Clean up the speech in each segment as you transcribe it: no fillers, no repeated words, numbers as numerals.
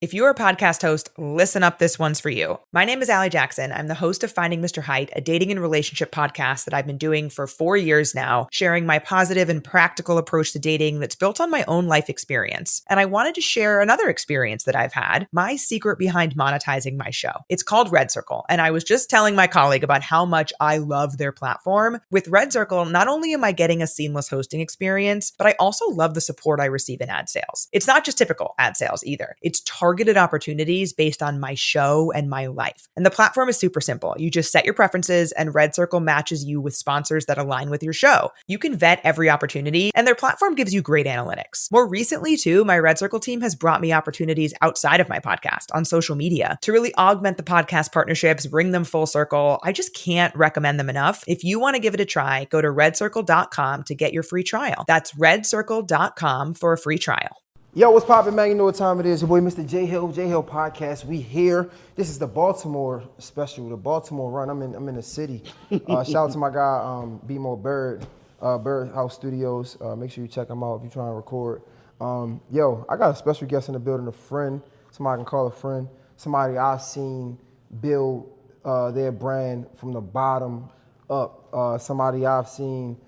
If you're a podcast host, listen up, this one's for you. My name is Allie Jackson. I'm the host of Finding Mr. Height, a dating and relationship podcast that I've been doing for 4 years now, sharing my positive and practical approach to dating that's built on my own life experience. And I wanted to share another experience that I've had, my secret behind monetizing my show. It's called Red Circle, and I was just telling my colleague about how much I love their platform. With Red Circle, not only am I getting a seamless hosting experience, but I also love the support I receive in ad sales. It's not just typical ad sales either. It's targeted opportunities based on my show and my life. And the platform is super simple. You just set your preferences and Red Circle matches you with sponsors that align with your show. You can vet every opportunity and their platform gives you great analytics. More recently too, my Red Circle team has brought me opportunities outside of my podcast on social media to really augment the podcast partnerships, bring them full circle. I just can't recommend them enough. If you want to give it a try, go to redcircle.com to get your free trial. That's redcircle.com for a free trial. Yo, what's poppin', man? You know what time it is. Your boy, Mr. J Hill Podcast. We here. This is the Baltimore special, the Baltimore run. I'm in the city. Shout out to my guy, B-Mo Bird, Bird House Studios. Make sure you check him out if you're trying to record. Yo, I got a special guest in the building, a friend, somebody I can call a friend, somebody I've seen build their brand from the bottom up. Somebody I've seen,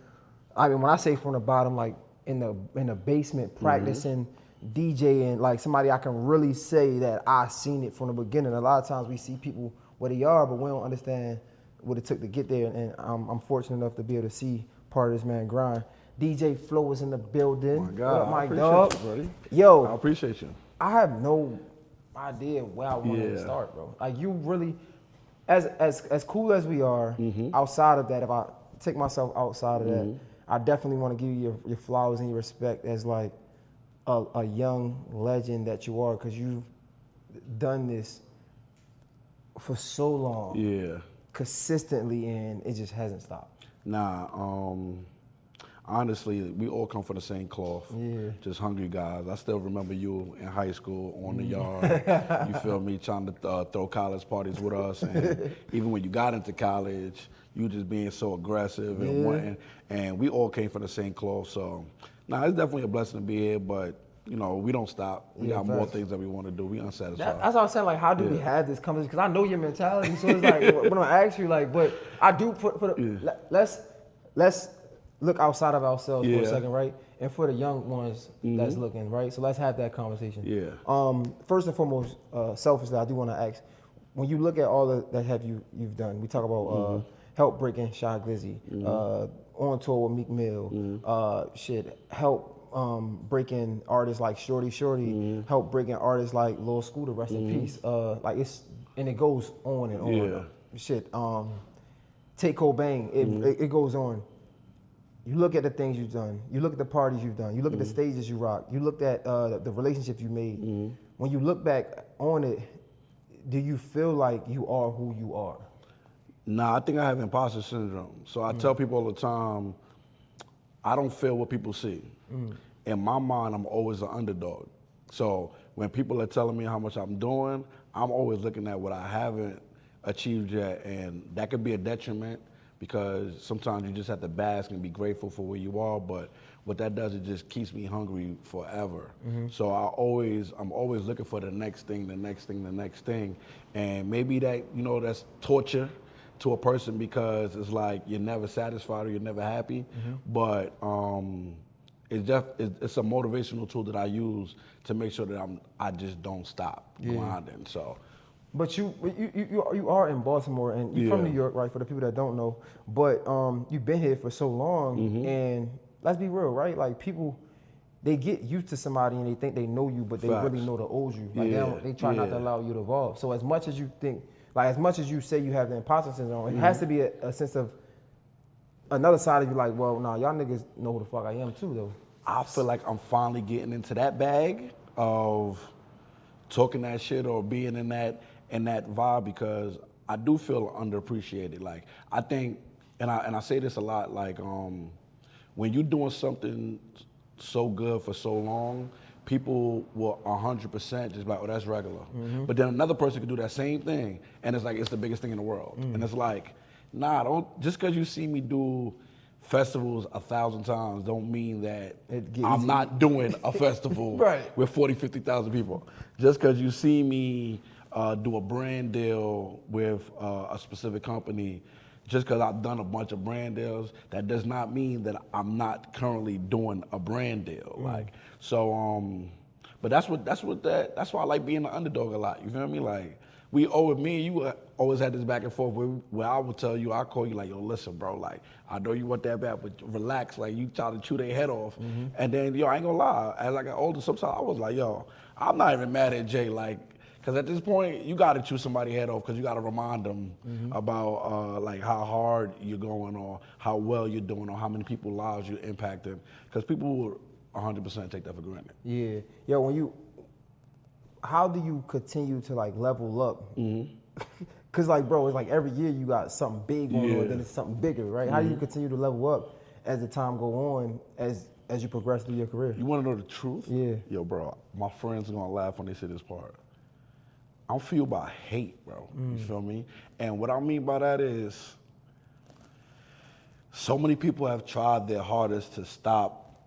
I mean, when I say from the bottom, like in the basement practicing, DJing, like somebody I can really say that I seen it from the beginning. A lot of times we see people where they are, but we don't understand what it took to get there. And I'm fortunate enough to be able to see part of this man grind. DJ Flow is in the building. Oh my God, what up, my I appreciate dog? you, buddy. Yo, I appreciate you. I have no idea where I wanted to start, bro. Like you really, as cool as we are, outside of that, if I take myself outside of that, I definitely want to give you your flowers and your respect as like a young legend that you are, because you've done this for so long, consistently, and it just hasn't stopped. Nah, honestly, we all come from the same cloth. Just hungry guys. I still remember you in high school on the yard. You feel me, trying to throw college parties with us, and even when you got into college, you just being so aggressive and wanting, and we all came from the same cloth. So, nah, it's definitely a blessing to be here, but you know, we don't stop. We got more things that we want to do. We unsatisfied. That's what I'm saying. Like, how do we have this conversation? Because I know your mentality. So it's like, when I ask you, like, but I do let's look outside of ourselves for a second, right? And for the young ones that's looking, right? So let's have that conversation. First and foremost, selfishly, I do want to ask, when you look at all that you've done, we talk about help breaking Shy Glizzy, on tour with Meek Mill, help breaking artists like Shorty, help breaking artists like Lil Scooter, rest in peace. Like it goes on and on. Take Cobain, it goes on. You look at the things you've done. You look at the parties you've done. You look at the stages you rock. You looked at the relationships you made. When you look back on it, do you feel like you are who you are? Nah, I think I have imposter syndrome. So I tell people all the time, I don't feel what people see. In my mind, I'm always an underdog. So when people are telling me how much I'm doing, I'm always looking at what I haven't achieved yet, and that could be a detriment because sometimes you just have to bask and be grateful for where you are, but what that does, it just keeps me hungry forever. So I'm always looking for the next thing, the next thing, the next thing. And maybe that, you know, that's torture to a person because it's like you're never satisfied or you're never happy. But it's a motivational tool that I use to make sure that I just don't stop grinding. So. But you are in Baltimore and you're from New York, right? For the people that don't know, but you've been here for so long, and let's be real, right? Like people, they get used to somebody and they think they know you, but they really know the old you. Like they try not to allow you to evolve. So as much as you think, like as much as you say you have the imposter syndrome, it has to be a sense of another side of you, like, well, nah, y'all niggas know who the fuck I am too, though. I feel like I'm finally getting into that bag of talking that shit or being in that vibe, because I do feel underappreciated. Like I think, and I say this a lot, like when you're doing something so good for so long, people will 100% just be like, oh, that's regular. But then another person could do that same thing, and it's like it's the biggest thing in the world. And it's like, nah, don't just because you see me do festivals 1,000 times don't mean that It get I'm easy. not doing a festival Right. with 40, 50,000 people. Just because you see me do a brand deal with a specific company, just because I've done a bunch of brand deals, that does not mean that I'm not currently doing a brand deal. Like, so, but that's why I like being the underdog a lot. You feel me? Like, me and you always had this back and forth where I would tell you, I call you like, yo, listen, bro, like, I know you want that back, but relax, like, you try to chew their head off. And then, yo, I ain't gonna lie, as I got older, sometimes I was like, yo, I'm not even mad at Jay, like, because at this point, you got to chew somebody's head off because you got to remind them about like how hard you're going or how well you're doing or how many people's lives you're impacting. Because people will 100% take that for granted. Yeah. Yo, how do you continue to like level up? Cause like, bro, it's like every year you got something big going on, then it's something bigger, right? How do you continue to level up as the time go on, as you progress through your career? You want to know the truth? Yeah. Yo, bro, my friends are going to laugh when they see this part. I'm fueled by hate, bro. You feel me? And what I mean by that is so many people have tried their hardest to stop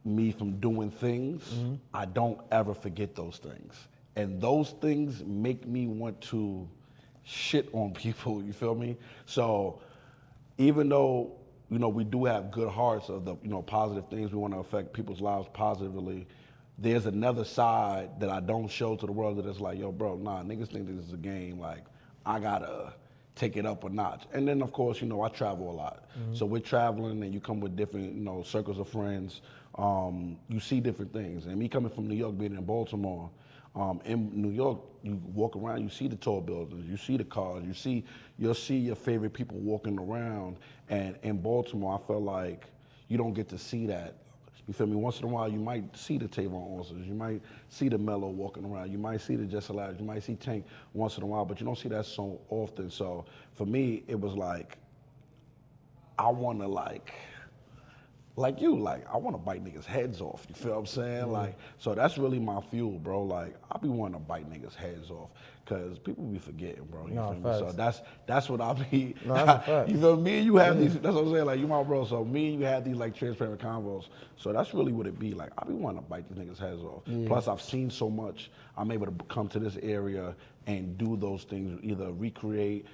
me from doing things. I don't ever forget those things. And those things make me want to shit on people, you feel me? So even though, you know, we do have good hearts of the, you know, positive things, we want to affect people's lives positively, there's another side that I don't show to the world that is like, yo, bro, nah, niggas think this is a game. Like, I gotta take it up a notch. And then, of course, you know, I travel a lot. So we're traveling and you come with different, you know, circles of friends. You see different things. And me coming from New York, being in Baltimore, in New York, you walk around, you see the tall buildings, you see the cars, you'll see your favorite people walking around. And in Baltimore, I felt like you don't get to see that. You feel me? Once in a while, you might see the Tavon Austin's, you might see the Mello walking around, you might see the Jesse Ladders, you might see Tank once in a while, but you don't see that so often. So for me, it was like, I want to like you, like, I want to bite niggas' heads off. You feel what I'm saying? Like, so that's really my fuel, bro. Like, I be wanting to bite niggas' heads off, cause people be forgetting, bro. You feel me? So that's what I be. No, that's a fact. You feel me? You have these. That's what I'm saying. Like, you my bro. So me and you have these like transparent convos. So that's really what it be. Like, I be wanting to bite these niggas' heads off. Plus, I've seen so much. I'm able to come to this area and do those things, either recreate,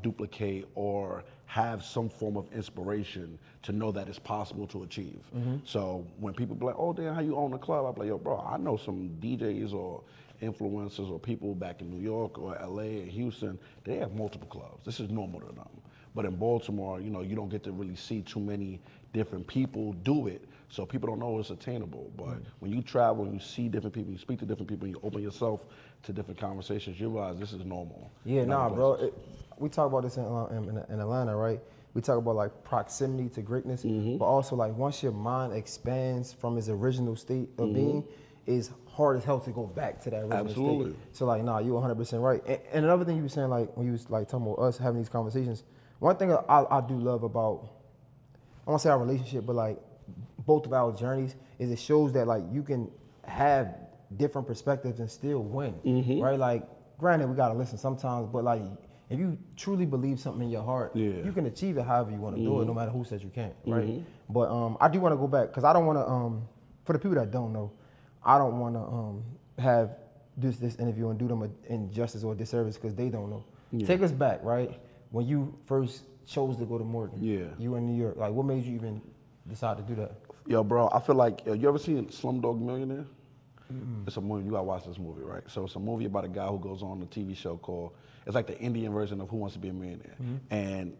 duplicate, or have some form of inspiration to know that it's possible to achieve. So when people be like, oh, damn, how you own a club? I'm like, yo, bro, I know some DJs or influencers or people back in New York or LA and Houston, they have multiple clubs. This is normal to them. But in Baltimore, you know, you don't get to really see too many different people do it. So people don't know it's attainable. But when you travel and you see different people, you speak to different people, and you open yourself to different conversations, you realize this is normal. Yeah, nah, bro. We talk about this in Atlanta, right? We talk about like proximity to greatness, but also like once your mind expands from its original state of being, it's hard as hell to go back to that original state. So like, nah, you 100% right. And another thing you were saying, like when you was like talking about us having these conversations, one thing I do love about, I won't say our relationship, but like both of our journeys, is it shows that like you can have different perspectives and still win, right? Like, granted, we gotta listen sometimes, but like, if you truly believe something in your heart, you can achieve it however you want to do it, no matter who says you can't, right? But I do want to go back, because I don't want to, for the people that don't know, I don't want to have this interview and do them an injustice or a disservice because they don't know. Take us back, right? When you first chose to go to Morgan, you were in New York. Like, what made you even decide to do that? Yo, bro, I feel like, you ever seen Slumdog Millionaire? It's a movie, you gotta watch this movie, right? So it's a movie about a guy who goes on a TV show called, it's like the Indian version of Who Wants to Be a Millionaire. And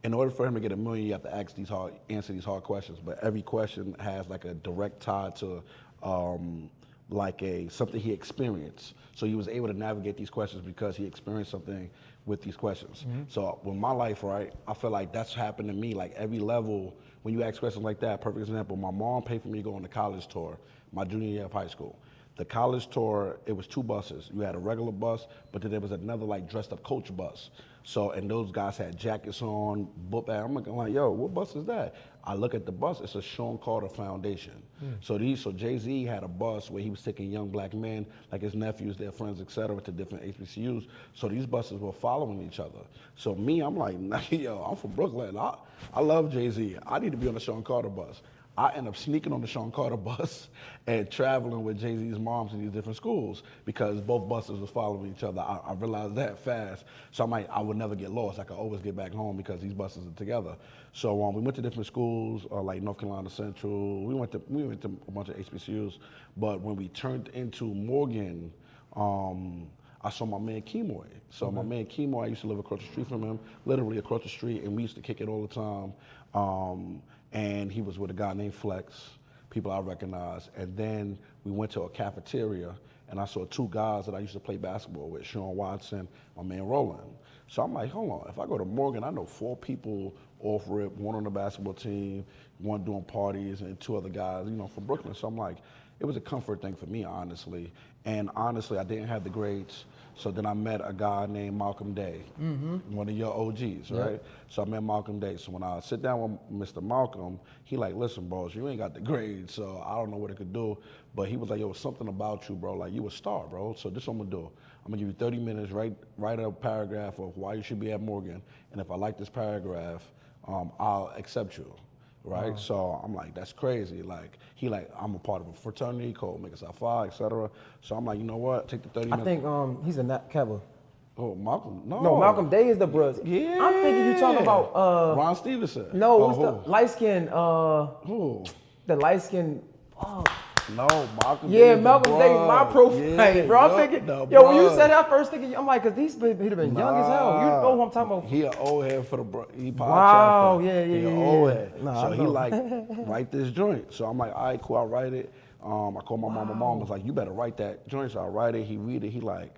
in order for him to get $1 million, you have to answer these hard questions. But every question has like a direct tie to something he experienced. So he was able to navigate these questions because he experienced something with these questions. So with my life, right, I feel like that's happened to me. Like every level, when you ask questions like that, perfect example, my mom paid for me to go on the college tour my junior year of high school. The college tour, it was 2 buses. You had a regular bus, but then there was another like dressed up coach bus. So, and those guys had jackets on, book bag. I'm looking like, yo, what bus is that? I look at the bus, it's a Sean Carter Foundation. So Jay-Z had a bus where he was taking young black men, like his nephews, their friends, et cetera, to different HBCUs. So these buses were following each other. So me, I'm like, nah, yo, I'm from Brooklyn. I love Jay-Z. I need to be on the Sean Carter bus. I end up sneaking on the Sean Carter bus and traveling with Jay-Z's moms in these different schools because both buses was following each other. I realized that fast. So I'm like, I would never get lost. I could always get back home because these buses are together. So we went to different schools, like North Carolina Central. We went to a bunch of HBCUs. But when we turned into Morgan, I saw my man Kemoy. So my man Kemoy, I used to live across the street from him, literally across the street, and we used to kick it all the time. And he was with a guy named Flex, people I recognize. And then we went to a cafeteria, and I saw 2 guys that I used to play basketball with, Sean Watson, my man Roland. So I'm like, hold on, if I go to Morgan, I know 4 people off rip, 1 on the basketball team, 1 doing parties, and 2 other guys, from Brooklyn. So I'm like, it was a comfort thing for me, honestly. And honestly, I didn't have the grades. So then I met a guy named Malcolm Day, one of your OGs, right? So I met Malcolm Day. So when I sit down with Mr. Malcolm, he like, listen, boss, you ain't got the grades, so I don't know what it could do. But he was like, yo, something about you, bro. Like, you a star, bro. So this is what I'm gonna do. I'm gonna give you 30 minutes, write a paragraph of why you should be at Morgan. And if I like this paragraph, I'll accept you. Right, so I'm like, that's crazy. Like, I'm a part of a fraternity called Make Us Our Phi, et cetera. So I'm like, you know what? Take the 30 minutes. I think he's a Nat Kevin. Oh, Malcolm? No, Malcolm Day is the brother. Yeah. I'm thinking you talking about Ron Stevenson. No, what's the light skin? Who? The light skin. No, Malcolm. Yeah, Malcolm Day, my profile, bro. I'm thinking, when you said that first, I'm like, cause he'd have been young as hell. You know who I'm talking about? He an old head for the he wow, chapter. He an old head. So he like write this joint. So I'm like, all right, cool, I'll write it. I called my mom. My mom was like, you better write that joint. So I write it. He read it. He like,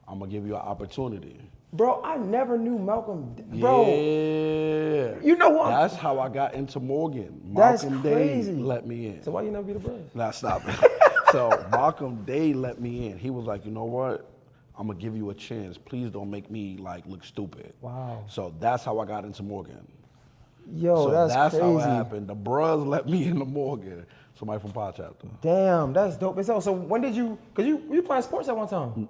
I'm gonna give you an opportunity. Bro, I never knew Malcolm. Bro, yeah, you know what? That's how I got into Morgan. That's Malcolm crazy. Day let me in. So why you never be the brother? Nah, stop it. So Malcolm Day let me in. He was like, you know what? I'm gonna give you a chance. Please don't make me like look stupid. Wow. So that's how I got into Morgan. Yo, so that's crazy. How it happened. The bros let me into Morgan. Somebody from Pod Chapter. Damn, that's dope as hell. So when did you? Cause you playing sports at one time.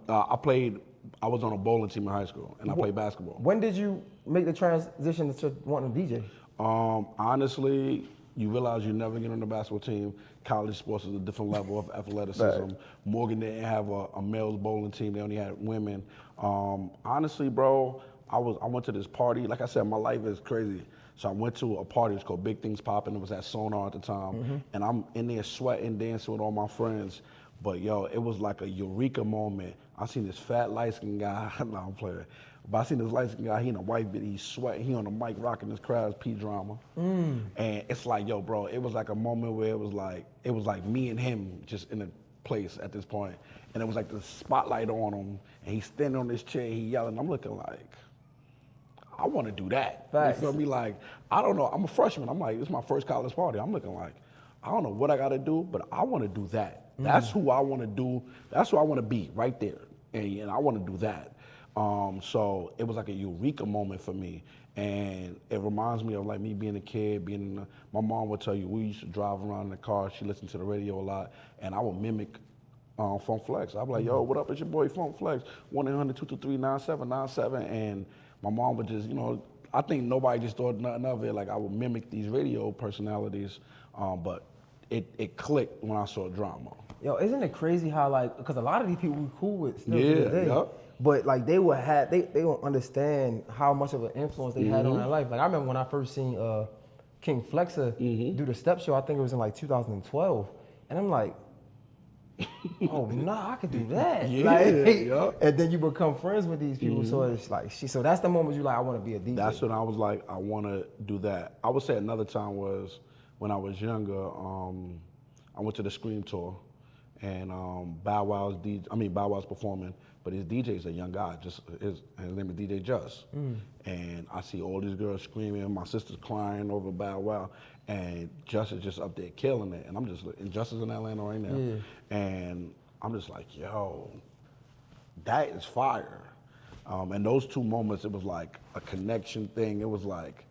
I was on a bowling team in high school, and I played basketball. When did you make the transition to wanting to DJ? Honestly, you realize you never get on the basketball team. College sports is a different level of athleticism. Right. Morgan didn't have a male's bowling team. They only had women. Honestly, bro, I went to this party. Like I said, my life is crazy. So I went to a party. It was called Big Things Poppin'. It was at Sonar at the time. And I'm in there sweating, dancing with all my friends. But yo, it was like a eureka moment. I seen this fat light-skinned guy. No, I'm playing. But I seen this light-skinned guy. He in a white bit. He's sweating. He on the mic rocking his crowd's P drama. And it's like, yo, bro. It was like a moment where it was like me and him just in a place at this point. And it was like the spotlight on him. And he's standing on this chair. He yelling. I'm looking like, I want to do that. Facts. You feel me? Like, I don't know. I'm a freshman. I'm like, it's my first college party. I'm looking like, I don't know what I got to do, but I want to do that. That's who I want to do. That's who I want to be right there. And I want to do that. So it was like a eureka moment for me. And it reminds me of like me being a kid, my mom would tell you, we used to drive around in the car. She listened to the radio a lot. And I would mimic Funk Flex. I'd be like, yo, what up? It's your boy Funk Flex. 1-800-223-9797. And my mom would just, I think nobody just thought nothing of it. Like I would mimic these radio personalities. But it clicked when I saw drama. Yo, isn't it crazy how because a lot of these people we cool with still to this day, but like they don't understand how much of an influence they had on their life. Like I remember when I first seen King Flexa do the Step Show. I think it was in like 2012, and I'm like, oh nah, I could do that. And then you become friends with these people. So it's like so that's the moment you like, I want to be a DJ. That's when I was like, I want to do that. I would say another time was when I was younger. I went to the Scream tour. And Bow Wow's performing, but his DJ's a young guy. His name is DJ Just. And I see all these girls screaming. My sister's crying over Bow Wow, and Just is just up there killing it. And I'm just, and Just is in Atlanta right now. And I'm just like, yo, that is fire. And those 2 moments, it was like a connection thing. It was like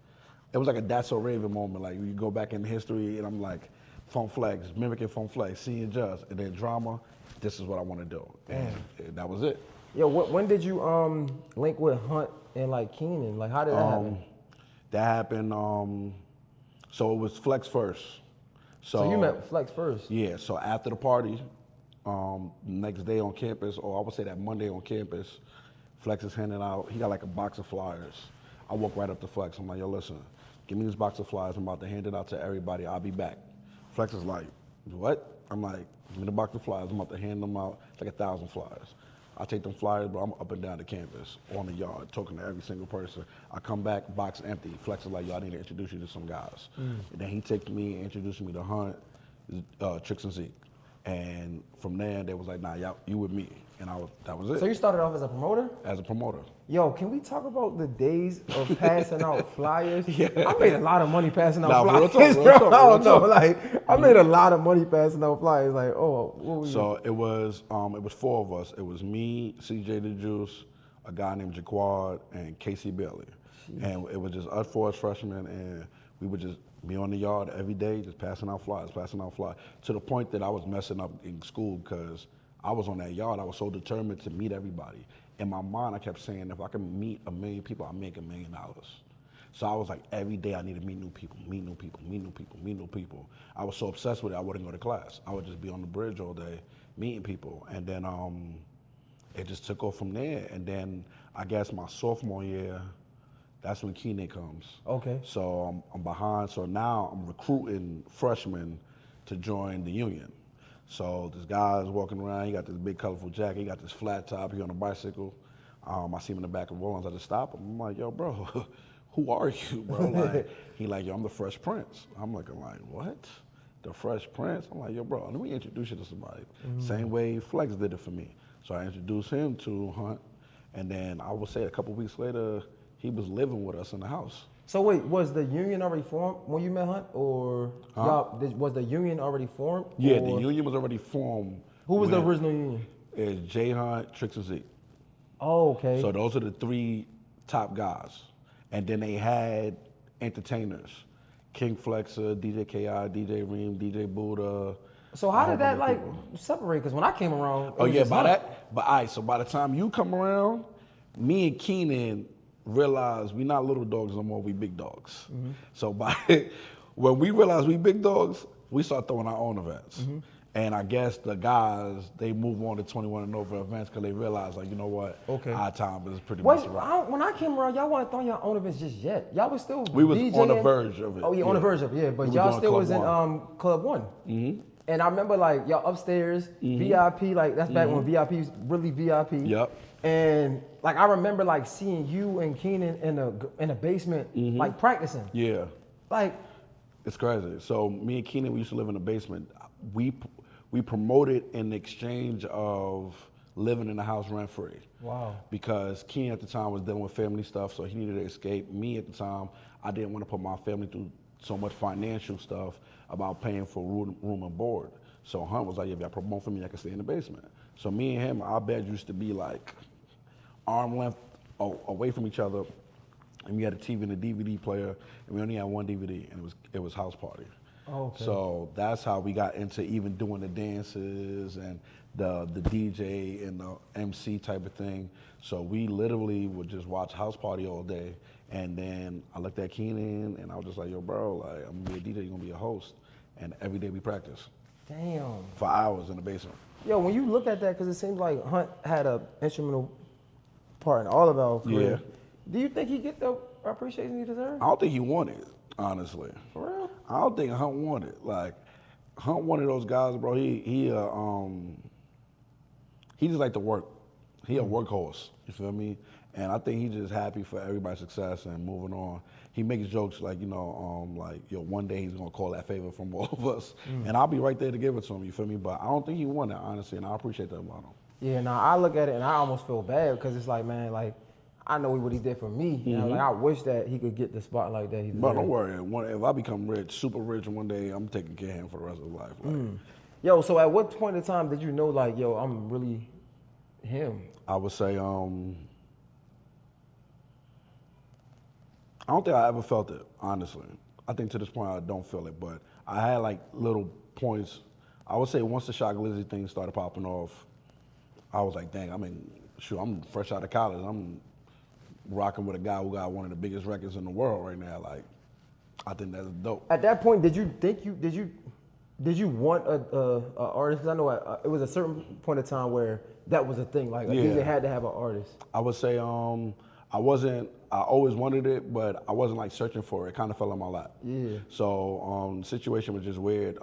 a That's So Raven moment. Like, you go back in history, and I'm like, Funk Flex, mimicking Funk Flex, seeing Just, and then drama. This is what I want to do, and that was it. Yo, when did you link with Hunt and like Keenan? Like, how did that happen? That happened. So it was Flex first. So you met Flex first? Yeah. So after the party, next day on campus, or I would say that Monday on campus, Flex is handing out. He got like a box of flyers. I walk right up to Flex. I'm like, yo, listen, give me this box of flyers. I'm about to hand it out to everybody. I'll be back. Flex is like, what? I'm like, give me the box of flyers. I'm about to hand them out. It's like 1,000 flyers. I take them flyers, but I'm up and down the campus, on the yard, talking to every single person. I come back, box empty. Flex is like, yo, I need to introduce you to some guys. And then he takes me and introduced me to Hunt, Tricks and Zeke. And from there, they was like, nah, y'all, you with me. And that was it. So you started off as a promoter? As a promoter. Yo, can we talk about the days of passing out flyers? Yeah. I made a lot of money passing out flyers. Real talk. I don't know, like, I made a lot of money passing out flyers. Like, oh, what were you? So it was 4 of us. It was me, CJ the Juice, a guy named Jaquad, and Casey Bailey. And it was just us 4 as freshmen, and we would just be on the yard every day, just passing out flyers, to the point that I was messing up in school because I was on that yard. I was so determined to meet everybody. In my mind, I kept saying, if I can meet 1 million people, I'll make $1 million. So I was like, every day I need to meet new people. I was so obsessed with it, I wouldn't go to class. I would just be on the bridge all day, meeting people. And then it just took off from there. And then I guess my sophomore year, that's when Keenan comes. Okay. So I'm behind. So now I'm recruiting freshmen to join the union. So this guy's walking around, he got this big colorful jacket, he got this flat top, he on a bicycle. I see him in the back of Rollins, I just stop him. I'm like, yo, bro, who are you, bro? Like, he like, yo, I'm the Fresh Prince. I'm looking like, what? The Fresh Prince? I'm like, yo, bro, let me introduce you to somebody. Same way Flex did it for me. So I introduced him to Hunt, and then I would say a couple weeks later, he was living with us in the house. So wait, was the union already formed when you met Hunt, or was the union already formed? Yeah, the union was already formed. Who was the original union? It's J Hunt, Tricks and Zeke. Oh, okay. So those are the 3 top guys. And then they had entertainers. King Flexer, DJ KI, DJ Reem, DJ Buddha. So how did that like separate? Because when I came around, so by the time you come around, me and Keenan realized we not little dogs no more, we big dogs. So when we realized we big dogs, we start throwing our own events. And I guess the guys, they move on to 21 and over events because they realize, like, you know what, our time is pretty much right. When I came around, y'all wasn't throwing your own events just yet. Y'all was still We was DJing. on the verge of it. Oh, yeah, on the verge of it, yeah. But y'all still was in Club 1. And I remember, like, y'all upstairs, VIP, like, that's back when VIP was really VIP. Yep. And, like, I remember, like, seeing you and Keenan in the basement, like, practicing. Yeah. Like. It's crazy. So me and Keenan, we used to live in the basement. We promoted in exchange of living in the house rent-free. Wow. Because Keenan at the time was dealing with family stuff, so he needed to escape. Me at the time, I didn't want to put my family through so much financial stuff about paying for room and board. So Hunt was like, if y'all promote for me, I can stay in the basement. So me and him, our beds used to be like arm length away from each other. And we had a TV and a DVD player, and we only had 1 DVD, and it was House Party. Oh, okay. So that's how we got into even doing the dances and the DJ and the MC type of thing. So we literally would just watch House Party all day. And then I looked at Keenan, and I was just like, yo, bro, like, I'm gonna be a DJ, you're gonna be a host. And every day we practice. Damn. For hours in the basement. Yo, when you look at that, because it seems like Hunt had an instrumental part in all of our career. Yeah. Do you think he get the appreciation he deserves? I don't think he wanted, honestly. For real? I don't think Hunt wanted. Like, Hunt one of those guys, bro. He just like to work. He a workhorse. You feel me? And I think he's just happy for everybody's success and moving on. He makes jokes like, you know, like, yo, one day he's gonna call that favor from all of us, and I'll be right there to give it to him. You feel me? But I don't think he wanted, honestly, and I appreciate that about him. Yeah. Now I look at it and I almost feel bad because it's like, man, like, I know what he did for me. You know, like, I wish that he could get the spotlight that he deserved. But don't worry. If I become rich, super rich one day, I'm taking care of him for the rest of his life. Like, Yo, so at what point in time did you know, like, yo, I'm really him? I would say, I don't think I ever felt it, honestly. I think to this point I don't feel it, but I had like little points. I would say once the Shock Glizzy thing started popping off, I was like, dang, I'm fresh out of college. I'm rocking with a guy who got one of the biggest records in the world right now. Like, I think that's dope. At that point, did you want a artist? Because I know it was a certain point of time where that was a thing. Like, a DJ had to have an artist. I would say I always wanted it, but I wasn't like searching for it. It kind of fell in my lap. Yeah. So the situation was just weird.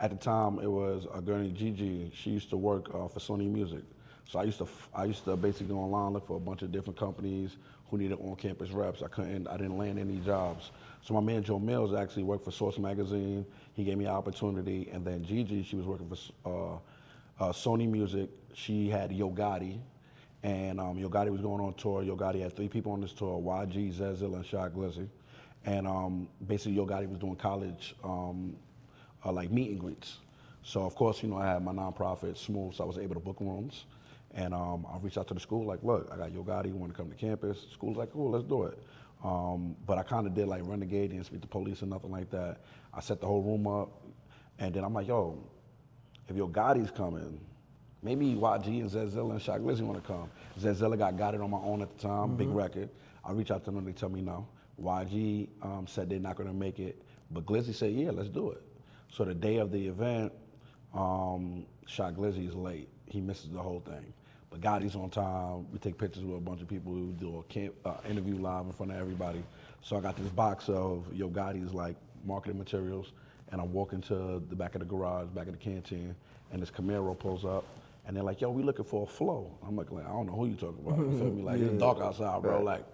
At the time, it was a girl named Gigi. She used to work for Sony Music. So I used to basically go online, look for a bunch of different companies who needed on-campus reps. I didn't land any jobs. So my man Joe Mills actually worked for Source Magazine. He gave me an opportunity. And then Gigi, she was working for Sony Music. She had Yo Gotti. And Yo Gotti was going on tour. Yo Gotti had 3 people on this tour, YG, Zezil, and Shock Glizzy. And basically Yo Gotti was doing college like meet and greets. So of course, I had my nonprofit, Smooth, so I was able to book rooms. And I reached out to the school, like, look, I got Yo Gotti, you want to come to campus? The school's like, cool, let's do it. But I kind of did like renegade, didn't speak to police or nothing like that. I set the whole room up. And then I'm like, yo, if Yo Gotti's coming, maybe YG and Zezilla and Shock Glizzy want to come. Zezilla got it on my own at the time, big record. I reach out to them, they tell me no. YG said they're not going to make it, but Glizzy said, yeah, let's do it. So the day of the event, Shock Glizzy is late. He misses the whole thing. But Gotti's on time. We take pictures with a bunch of people. We do a interview live in front of everybody. So I got this box of Yo Gotti's like marketing materials, and I'm walking to the back of the garage, back of the canteen, and this Camaro pulls up. And they're like, yo, we looking for a flow. I'm like, I don't know who you talking about. You feel me? Like, it's dark outside, bro. Like,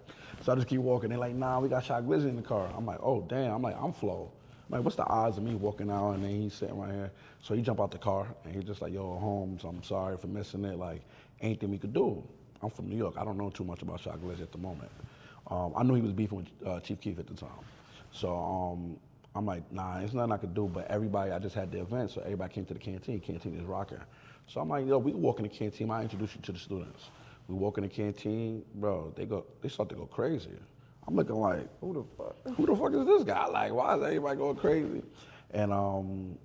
so I just keep walking. They're like, nah, we got Shock Glizzy in the car. I'm like, oh, damn. I'm like, I'm Flo. I'm like, what's the odds of me walking out and then he's sitting right here? So he jump out the car and he's just like, yo, Holmes, I'm sorry for missing it. Like, anything we could do. I'm from New York. I don't know too much about Shock Glizzy at the moment. I knew he was beefing with Chief Keef at the time. So I'm like, nah, there's nothing I could do. But everybody, I just had the event, so everybody came to the canteen. Canteen is rocking. So I'm like, yo, we walk in the canteen. I introduce you to the students. We walk in the canteen, bro. They start to go crazy. I'm looking like, who the fuck is this guy? Like, why is everybody going crazy? And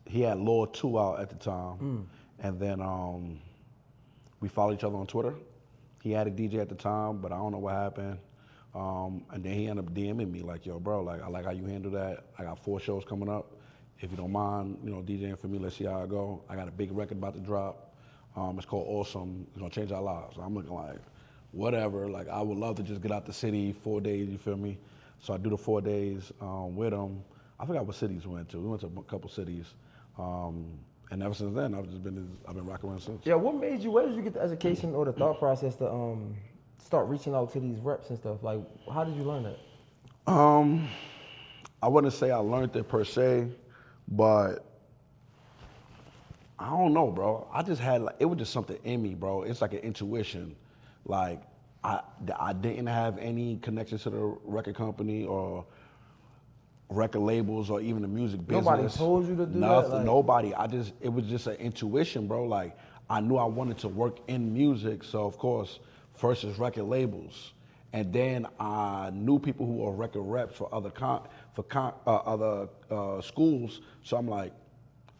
he had Law 2 out at the time. And then we followed each other on Twitter. He had a DJ at the time, but I don't know what happened. And then he ended up DMing me like, yo, bro, like, I like how you handle that. I got 4 shows coming up. If you don't mind, DJing for me, let's see how it go. I got a big record about to drop. It's called Awesome. It's gonna change our lives. I'm looking like, whatever. Like, I would love to just get out the city 4 days, you feel me? So I do the 4 days with him. I forgot what cities we went to. We went to a couple cities. And ever since then, I've been rocking around since. Yeah, where did you get the education or the thought process to start reaching out to these reps and stuff? Like, how did you learn that? I wouldn't say I learned it per se, but I don't know, bro. I just had it was just something in me, bro. It's like an intuition. Like, I didn't have any connection to the record company or record labels or even the music business. Nobody told you to do Nothing, that? nobody. It was just an intuition, bro. Like, I knew I wanted to work in music, so of course, first is record labels. And then I knew people who were record reps for other schools. So I'm like,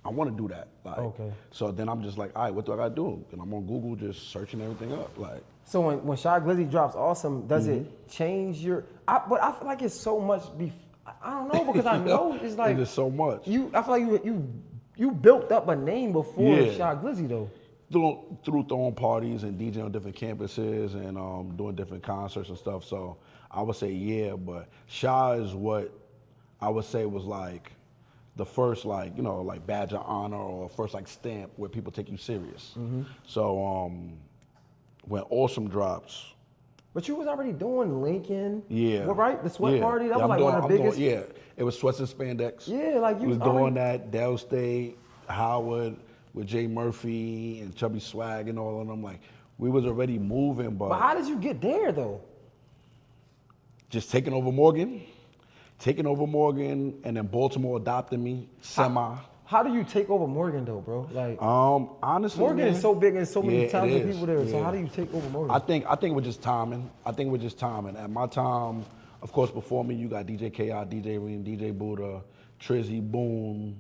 I want to do that. Like, okay. So then I'm just like, all right, what do I got to do? And I'm on Google just searching everything up. Like, so when Shock Glizzy drops Awesome, does it change your? But I feel like it's so much. I don't know, because I know it's like there's so much. I feel like you built up a name before Shock Glizzy though. Through throwing parties and DJing on different campuses and doing different concerts and stuff. So I would say but Sha is what I would say was like the first like badge of honor or first like stamp where people take you serious. So when Awesome drops. But you was already doing Lincoln. Yeah. Well, right? The Sweat Party, that was like one of the biggest. It was Sweats and Spandex. Yeah, like you was doing that. Dell State, Howard, with Jay Murphy and Chubby Swag and all of them. Like, we was already moving, but how did you get there though? Just taking over Morgan, and then Baltimore adopted me, semi. How do you take over Morgan though, bro? Like, honestly, Morgan man, is so big and so many yeah, talented it is. people there. So Yeah. how do you take over Morgan? I think it was just timing. At my time, of course, before me, you got DJ KI, DJ Reem, DJ Buddha, Trizzy, Boom,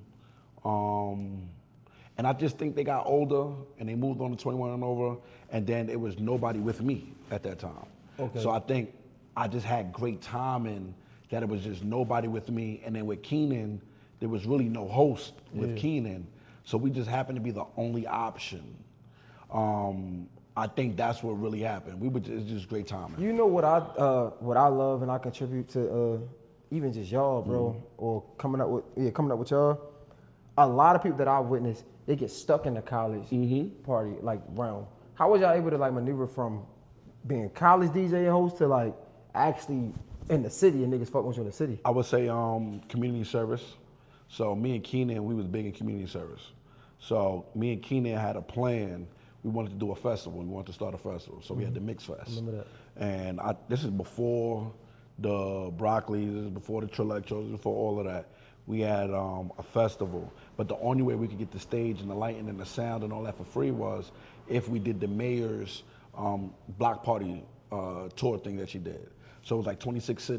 and I just think they got older and they moved on to 21 and over, and then it was nobody with me at that time. Okay. So I think I just had great timing that it was just nobody with me, and then with Keenan, there was really no host with Keenan, so we just happened to be the only option. I think that's what really happened. It's just great timing. You know what I love and I contribute to even just y'all, bro, or coming up with y'all. A lot of people that I witnessed, they get stuck in the college party like realm. How was y'all able to like maneuver from being college DJ and host to like actually in the city and niggas fucking with you in the city? I would say community service. So me and Keenan, we was big in community service. So me and Keenan had a plan. We wanted to do a festival. We wanted to start a festival. So we had the Mix Fest. Remember that. And this is before the Broccoli, this is before the Trilectros, this is before all of that. We had a festival. But the only way we could get the stage and the lighting and the sound and all that for free was if we did the mayor's block party tour thing that she did. So it was like 26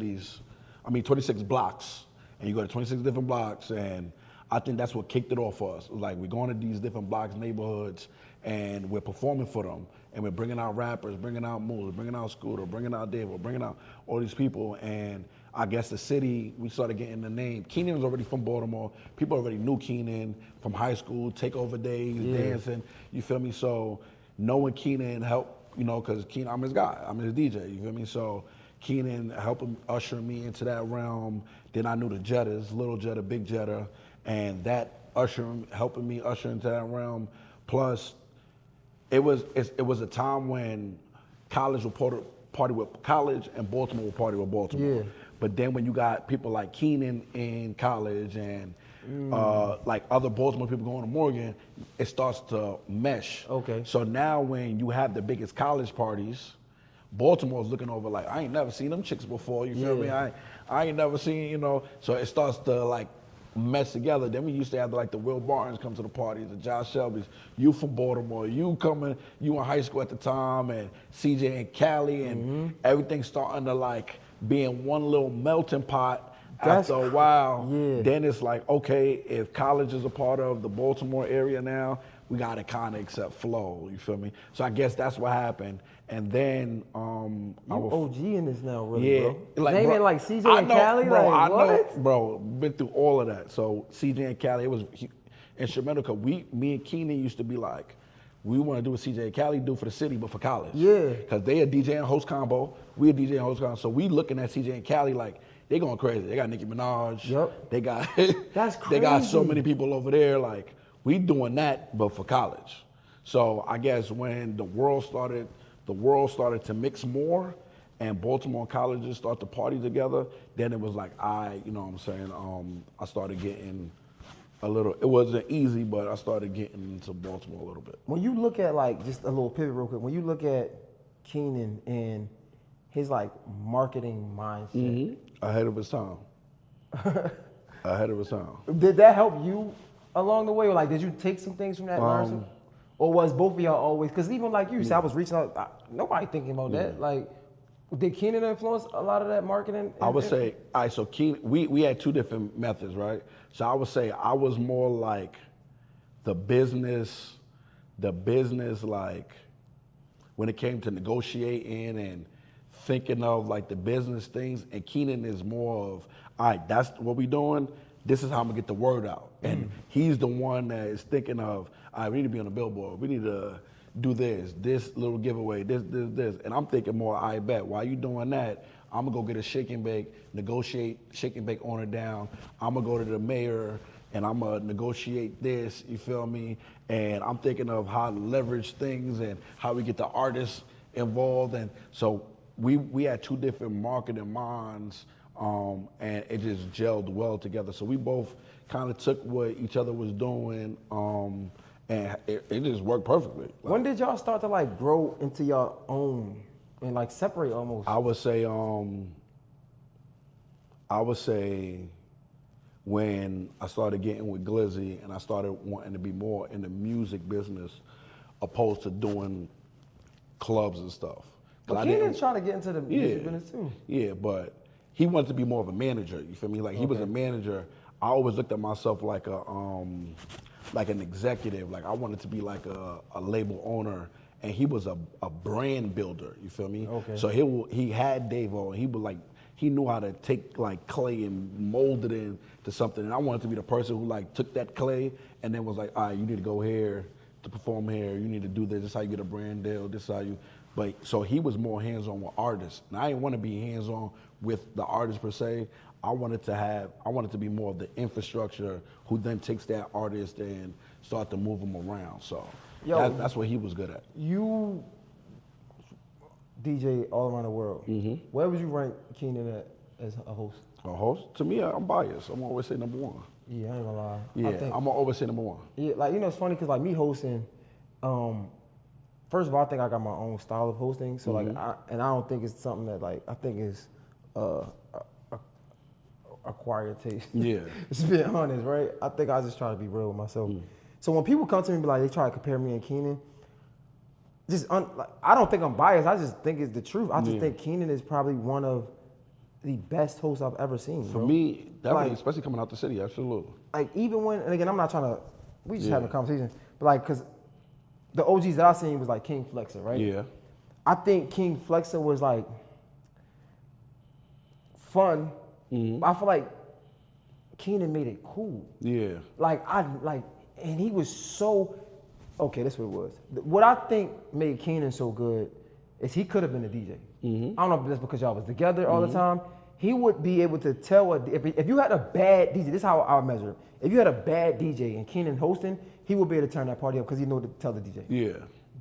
blocks. And you go to 26 different blocks, and I think that's what kicked it off for us. It was like we're going to these different blocks, neighborhoods, and we're performing for them. And we're bringing out rappers, bringing out Moose, bringing out Scooter, bringing out Dave, bringing out all these people. And I guess the city, we started getting the name. Keenan was already from Baltimore. People already knew Keenan from high school, takeover days, dancing, you feel me? So knowing Keenan helped, because Keenan, I'm his guy, I'm his DJ, you feel me? So Keenan helping usher me into that realm. Then I knew the Jettas, Little Jetta, Big Jetta, and that helping me usher into that realm. Plus, it was a time when college would party with college and Baltimore would party with Baltimore. Yeah. But then when you got people like Keenan in college and like other Baltimore people going to Morgan, it starts to mesh. Okay. So now when you have the biggest college parties, Baltimore's looking over like, I ain't never seen them chicks before, you feel me? I ain't never seen, so it starts to like mess together. Then we used to have like the Will Bartons come to the parties, the Josh Shelby's, you from Baltimore, you in high school at the time, and CJ and Cali, and everything starting to like be in one little melting pot. After a while, then it's like, okay, if college is a part of the Baltimore area now, we got to kind of accept flow, you feel me? So I guess that's what happened. And then you OG in this now, really, bro. Like, naming like CJ and Cali, bro, like what? I know, bro, been through all of that. So CJ and Cali, it was instrumental because me and Keenan used to be like, we want to do what CJ and Cali do for the city, but for college. Yeah. Because they a DJ and host combo, we a DJ and host combo. So we looking at CJ and Cali like, they going crazy. They got Nicki Minaj. Yep. They got That's they got so crazy. many people over there. Like, we doing that, but for college. So I guess when the world started to mix more, and Baltimore colleges start to party together, then it was like I started getting a little. It wasn't easy, but I started getting into Baltimore a little bit. When you look at like, just a little pivot real quick, when you look at Keenan and his like marketing mindset, Ahead of his time. Ahead of his time. did that help you along the way? Or like, did you take some things from that, learn some? Or was both of y'all always, because even like you said, I was reaching out, nobody thinking about that. Like, did Keenan influence a lot of that marketing? I would say, all right, so Keenan, we had two different methods, right? So I would say I was more like the business like when it came to negotiating and thinking of like the business things, and Keenan is more of, all right, that's what we doing, this is how I'm gonna get the word out. And he's the one that is thinking of, all right, we need to be on the billboard, we need to do this little giveaway, this. And I'm thinking more, I bet, while you doing that, I'm gonna go get a shake and bake, negotiate, shake and bake on it down. I'm gonna go to the mayor and I'm gonna negotiate this, you feel me? And I'm thinking of how to leverage things and how we get the artists involved. And so we had two different marketing minds, and it just gelled well together. So we both kind of took what each other was doing, and it just worked perfectly. When did y'all start to like grow into your own and like separate almost? I would say when I started getting with Glizzy and I started wanting to be more in the music business opposed to doing clubs and stuff. But Keenan's trying to get into the music business too. Yeah, but he wanted to be more of a manager, you feel me? Like he was a manager. I always looked at myself like like an executive. Like I wanted to be like a label owner, and he was a brand builder, you feel me? Okay. So he had Davo, and he was like, he knew how to take like clay and mold it into something. And I wanted to be the person who like took that clay and then was like, all right, you need to go here to perform here. You need to do this. This is how you get a brand deal. This is how you. But so he was more hands-on with artists. And I didn't want to be hands-on with the artist per se. I wanted to be more of the infrastructure who then takes that artist and start to move them around. So that's what he was good at. You DJ all around the world. Where would you rank Keenan at as a host? A host? To me, I'm biased. I'm always say number one. Yeah, I ain't gonna lie. Yeah, I'm gonna always say number one. Yeah, like it's funny because like me hosting, first of all, I think I got my own style of hosting. So like, I don't think it's something that like I think is acquired taste. Yeah. Just being honest, right? I think I just try to be real with myself. So when people come to me and be like, they try to compare me and Keenan, like, I don't think I'm biased. I just think it's the truth. I just think Keenan is probably one of the best hosts I've ever seen. For me, definitely, like, especially coming out the city, absolutely. Like even when, and again, I'm not trying to, we just having a conversation, but like, cause the OGs that I seen was like King Flexer, right? Yeah. I think King Flexer was like fun. I feel like Keenan made it cool. Yeah. And he was so, okay, that's what it was. What I think made Keenan so good is he could have been a DJ. I don't know if that's because y'all was together all the time. He would be able to tell, if you had a bad DJ, this is how I measure it. If you had a bad DJ and Keenan hosting, he would be able to turn that party up because he knew to tell the DJ. Yeah.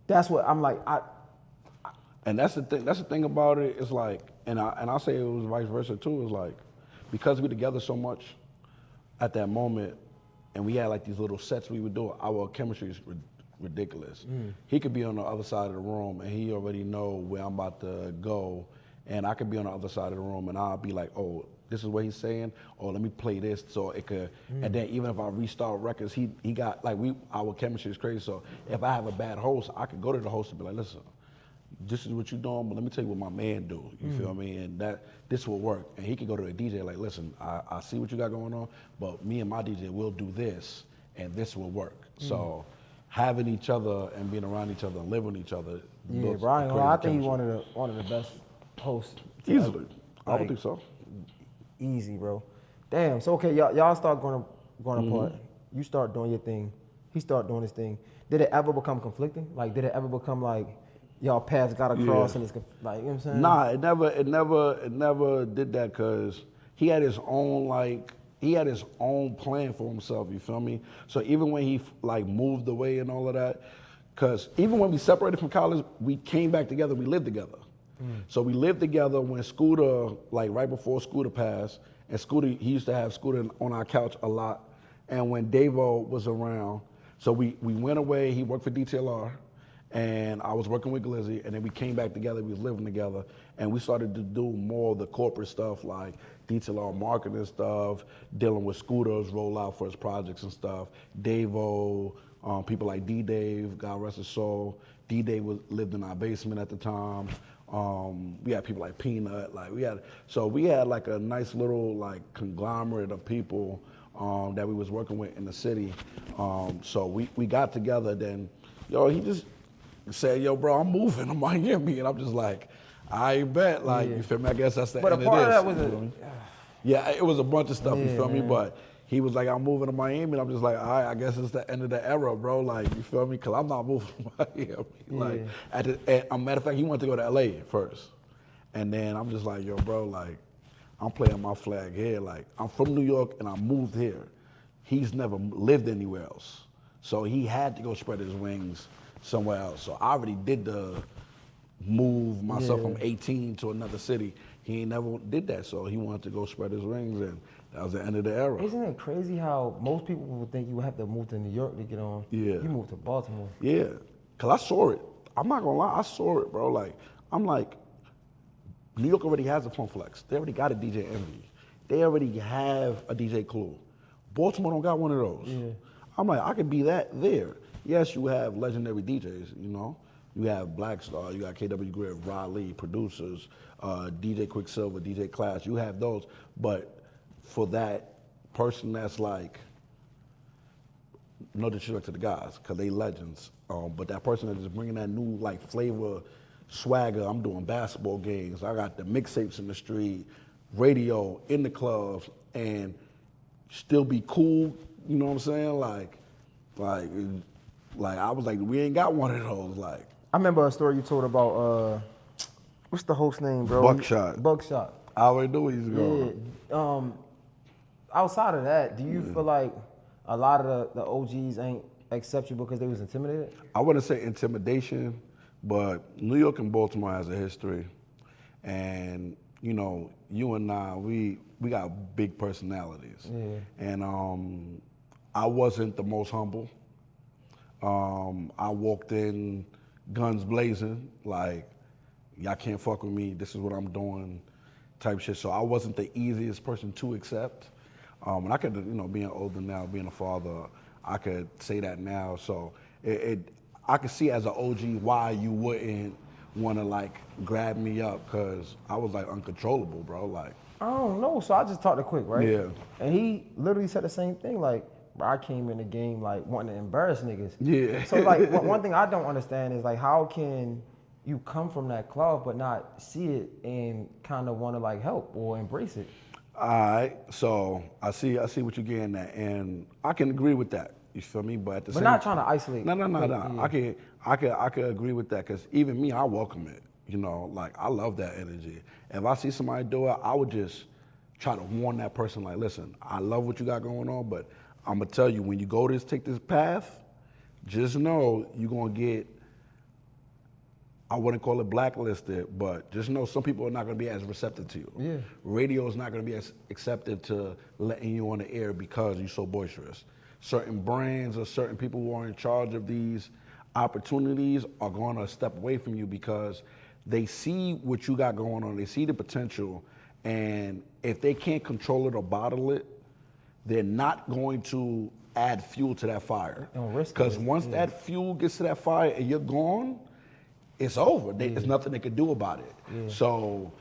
That's what I'm like, and that's the thing. That's the thing about it. It's like, and I'll say it was vice versa too. It's like, because we together so much at that moment, and we had like these little sets we would do, our chemistry is ridiculous. He could be on the other side of the room and he already know where I'm about to go, and I could be on the other side of the room and I'll be like, oh, this is what he's saying, or let me play this so it could, and then even if I restart records, he got, like, our chemistry is crazy, so if I have a bad host, I could go to the host and be like, listen, this is what you're doing, but let me tell you what my man do, you feel me, and this will work, and he could go to a DJ like, listen, I see what you got going on, but me and my DJ will do this, and this will work, so having each other and being around each other and living with each other. Yeah, Brian, I think he's one of the best hosts. Easily. I would think so. Easy, bro. Damn. So okay, y'all start going apart. You start doing your thing. He start doing his thing. Did it ever become conflicting? Like, did it ever become like y'all paths got to cross and it's like, you know what I'm saying? Nah, it never did that because he had his own plan for himself, you feel me? So even when he like moved away and all of that, because even when we separated from college, we came back together, we lived together. So we lived together when Scooter, like right before Scooter passed, and Scooter, he used to have Scooter on our couch a lot, and when Davo was around, so we went away, he worked for DTLR, and I was working with Glizzy, and then we came back together, we was living together, and we started to do more of the corporate stuff, like DTLR marketing stuff, dealing with Scooter's rollout for his projects and stuff, Davo, people like D-Dave, God rest his soul. D-Dave lived in our basement at the time. We had people like Peanut, we had like a nice little like conglomerate of people that we was working with in the city. So we got together, then, he just said, yo, bro, I'm moving to Miami. And I'm just like, I bet, you feel me? I guess that's the end of this. But a part of that was yeah, it was a bunch of stuff, you feel me? But he was like, I'm moving to Miami, and I'm just like, all right, I guess it's the end of the era, bro. Like, you feel me? Because I'm not moving to Miami. Like, as a matter of fact, he wanted to go to LA first. And then I'm just like, yo, bro, like, I'm playing my flag here. Like, I'm from New York, and I moved here. He's never lived anywhere else. So he had to go spread his wings somewhere else. So I already did the move myself from 18 to another city. He ain't never did that, so he wanted to go spread his wings, and that was the end of the era. Isn't it crazy how most people would think you would have to move to New York to get on? Yeah. You moved to Baltimore. Yeah, because I saw it. I'm not going to lie, I saw it, bro. Like, I'm like, New York already has a Fun Flex. They already got a DJ Envy. They already have a DJ Clue. Baltimore don't got one of those. Yeah. I'm like, I could be that there. Yes, you have legendary DJs, you know. You have Black Star, you got KW Griff, Raleigh, producers, DJ Quicksilver, DJ Clash. You have those, but for that person that's like, no disrespect to the guys, cause they legends. But that person that's just bringing that new like flavor, swagger. I'm doing basketball games. I got the mixtapes in the street, radio in the clubs, and still be cool. You know what I'm saying? Like I was like, we ain't got one of those. Like I remember a story you told about what's the host name, bro? Buckshot. I already knew where he's going. Yeah. Outside of that, do you feel like a lot of the OGs ain't accept you because they was intimidated? I wouldn't say intimidation, but New York and Baltimore has a history, and you know, you and I, we got big personalities, and I wasn't the most humble. I walked in guns blazing, like y'all can't fuck with me. This is what I'm doing, type shit. So I wasn't the easiest person to accept. And I could, you know, being older now, being a father, I could say that now. So I could see as an OG why you wouldn't want to like grab me up, because I was like uncontrollable, bro. Like I don't know. So I just talked to Quick, right? Yeah. And he literally said the same thing. Like, bro, I came in the game like wanting to embarrass niggas. Yeah. So like one thing I don't understand is like how can you come from that club but not see it and kind of want to like help or embrace it? All right, so I see what you're getting at, and I can agree with that. You feel me? But at the same not trying to isolate. No. Yeah. I can agree with that, because even me, I welcome it. You know, like I love that energy. If I see somebody do it, I would just try to warn that person, like, listen, I love what you got going on, but I'm gonna tell you, when you go take this path, just know you're gonna get, I wouldn't call it blacklisted, but just know some people are not going to be as receptive to you. Yeah. Radio is not going to be as acceptive to letting you on the air because you're so boisterous. Certain brands or certain people who are in charge of these opportunities are going to step away from you because they see what you got going on. They see the potential, and if they can't control it or bottle it, they're not going to add fuel to that fire. Because once that fuel gets to that fire and you're gone, it's over. There's nothing they can do about it. Yeah. So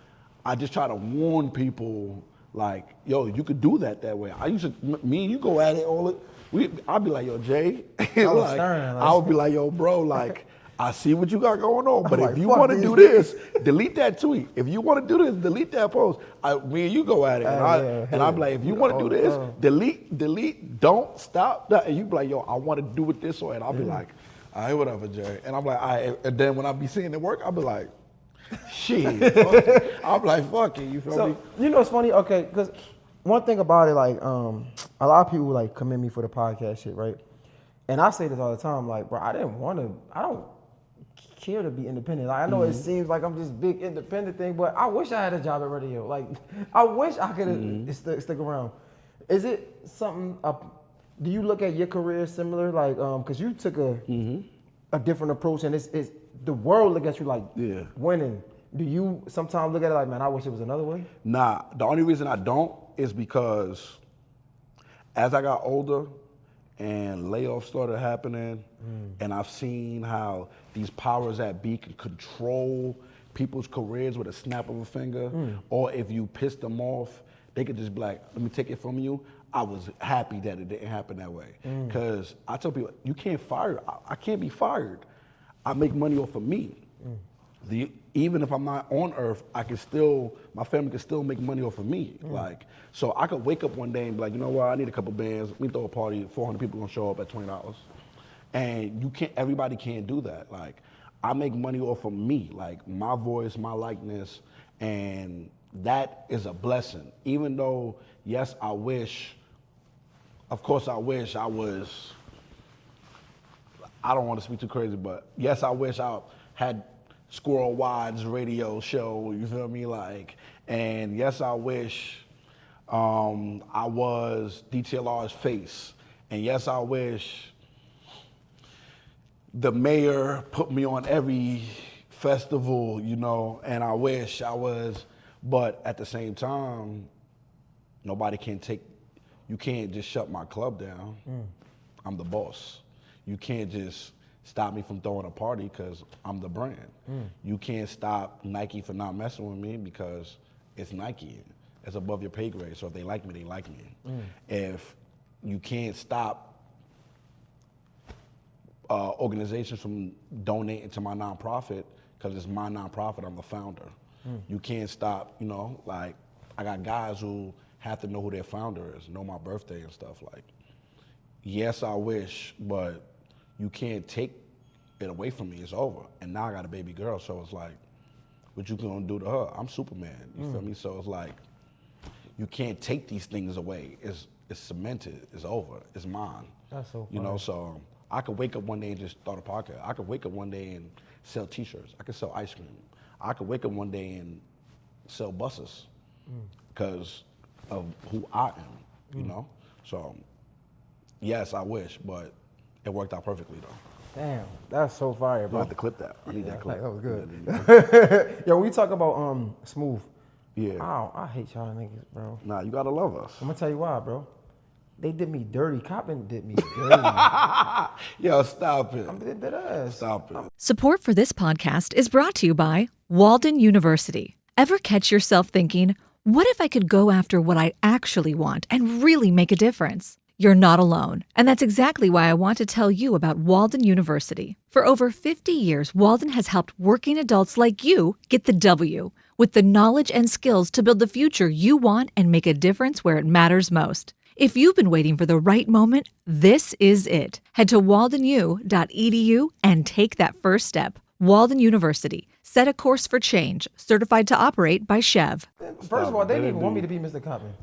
I just try to warn people, like, yo, you could do that way. I used to, me and you go at it all. I'd be like, yo, Jay. Like, I would be like, yo, bro, like, I see what you got going on, but if you want to do this, delete that tweet. If you want to do this, delete that post. Me and you go at it, and I'd be like, if you want to do this, delete, don't stop that. And you be like, yo, I want to do it this way, and I'll be like, all right, whatever, Jerry. And I'm like, all right. And then when I be seeing it work, I'll be like, shit. I'll be like, fuck it, you feel me? You know what's funny? Okay, because one thing about it, like, a lot of people like commend me for the podcast shit, right? And I say this all the time, like, bro, I don't care to be independent. Like, I know it seems like I'm just big independent thing, but I wish I had a job at radio. Like, I wish I could stick around. Is it something do you look at your career similar, like, because you took a different approach, and it's the world look at you like winning. Do you sometimes look at it like, man, I wish it was another way? Nah, the only reason I don't is because as I got older and layoffs started happening, and I've seen how these powers that be can control people's careers with a snap of a finger, or if you piss them off, they could just be like, let me take it from you. I was happy that it didn't happen that way. Because I tell people, you can't fire, I can't be fired. I make money off of me. Even if I'm not on earth, my family can still make money off of me. Like, so I could wake up one day and be like, you know what, I need a couple bands, let me throw a party, 400 people gonna show up at $20. And everybody can't do that. Like, I make money off of me, like my voice, my likeness, and that is a blessing. Even though, yes, I wish I was, I don't want to speak too crazy, but yes, I wish I had Squirrel Wide's radio show, you feel me? Like, and yes, I wish I was DTLR's face. And yes, I wish the mayor put me on every festival, you know, and I wish I was, but at the same time, nobody can take you can't just shut my club down. I'm the boss. You can't just stop me from throwing a party because I'm the brand. You can't stop Nike from not messing with me because it's Nike. It's above your pay grade. So if they like me, they like me. If you can't stop organizations from donating to my nonprofit because it's my nonprofit, I'm the founder. You can't stop, like I got guys who have to know who their founder is, know my birthday and stuff. Like, yes, I wish, but you can't take it away from me. It's over. And now I got a baby girl, so it's like, what you gonna do to her? I'm Superman, you feel me? So it's like, you can't take these things away. It's cemented, it's over, it's mine. That's so funny. So I could wake up one day and just start a podcast. I could wake up one day and sell t-shirts. I could sell ice cream. I could wake up one day and sell buses because of who I am, So yes, I wish, but it worked out perfectly though. Damn, that's so fire, bro. I have to clip that. I need that clip. That was good. Yo, when you talk about Smooth, Yeah. I hate y'all niggas, bro. Nah, you gotta love us. I'm gonna tell you why, bro. They did me dirty. Coppin did me dirty. Yo, stop it. I'm dead ass. Stop it. Support for this podcast is brought to you by Walden University. Ever catch yourself thinking, what if I could go after what I actually want and really make a difference? You're not alone, and that's exactly why I want to tell you about Walden University. For over 50 years, Walden has helped working adults like you get the W, with the knowledge and skills to build the future you want and make a difference where it matters most. If you've been waiting for the right moment, this is it. Head to waldenu.edu and take that first step. Walden University. Set a course for change. Certified to operate by Chev. First of all, they didn't even want me to be Mr. Coppin.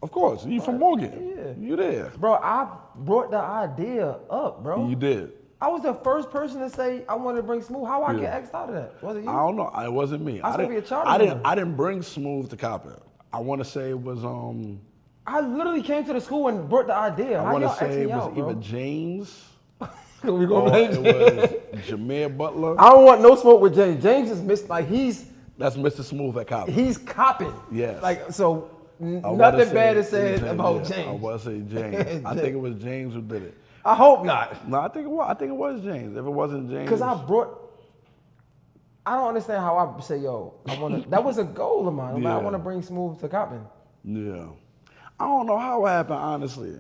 Of course, you from Morgan. Yeah. You there. Bro, I brought the idea up, bro. You did. I was the first person to say I wanted to bring Smooth. How I get X'd out of that? Was it you? I don't know. It wasn't me. I was supposed to be a charter member. I didn't bring Smooth to Coppin. I want to say it was I literally came to the school and brought the idea. I How want y'all to X say it me was out, bro? either James We or gonna it blame was Jameer Butler. I don't want no smoke with James. James is That's Mr. Smooth at Coppin. he's copping. Yes. Like, so I wanna nothing say bad is said James, about yeah. James. I want to say James. I think it was James who did it. I hope not. No, I think it was James. If it wasn't James, Because I don't understand how I say, yo, that was a goal of mine. I'm like, I Yeah. want to bring Smooth to Coppin. Yeah. I don't know how it happened, honestly.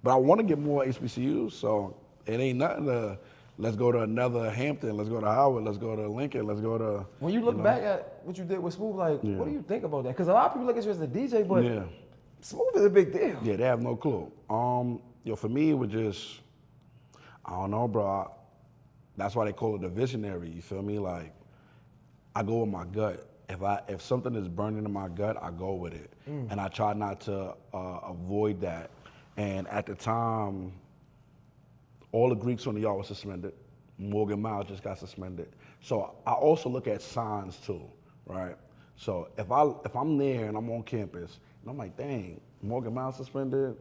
But I want to get more HBCUs, so it ain't nothing to, let's go to another Hampton, let's go to Howard, let's go to Lincoln, let's go to... When you look back at what you did with Smooth, like, Yeah. what do you think about that? Because a lot of people look at you as a DJ, but Yeah. Smooth is a big deal. Yeah, they have no clue. For me, it was just, I don't know, bro. That's why they call it a visionary, you feel me? Like, I go with my gut. If something is burning in my gut, I go with it. And I try not to avoid that. And at the time, all the Greeks on the yard were suspended. Morgan Miles just got suspended. So I also look at signs too, right? So if I'm there and I'm on campus, and I'm like, dang, Morgan Miles suspended,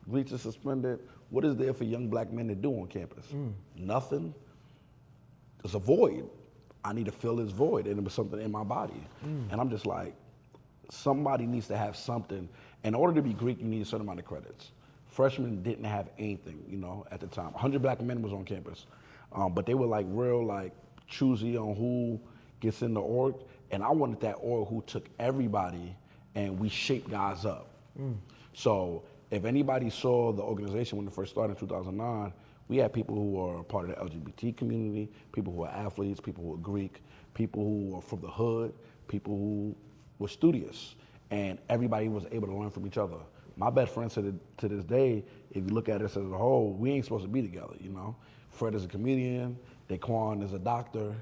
Greeks is suspended, what is there for young black men to do on campus? Nothing. There's a void. I need to fill this void, and it was something in my body. And I'm just like, somebody needs to have something. In order to be Greek, you need a certain amount of credits. Freshmen didn't have anything, at the time. 100 black men was on campus. But they were like real choosy on who gets in the org. And I wanted that org who took everybody and we shaped guys up. So if anybody saw the organization when it first started in 2009, we had people who were part of the LGBT community, people who were athletes, people who were Greek, people who were from the hood, people who were studious. And everybody was able to learn from each other. My best friends to this day, if you look at us as a whole, we ain't supposed to be together, Fred is a comedian, Daquan is a doctor,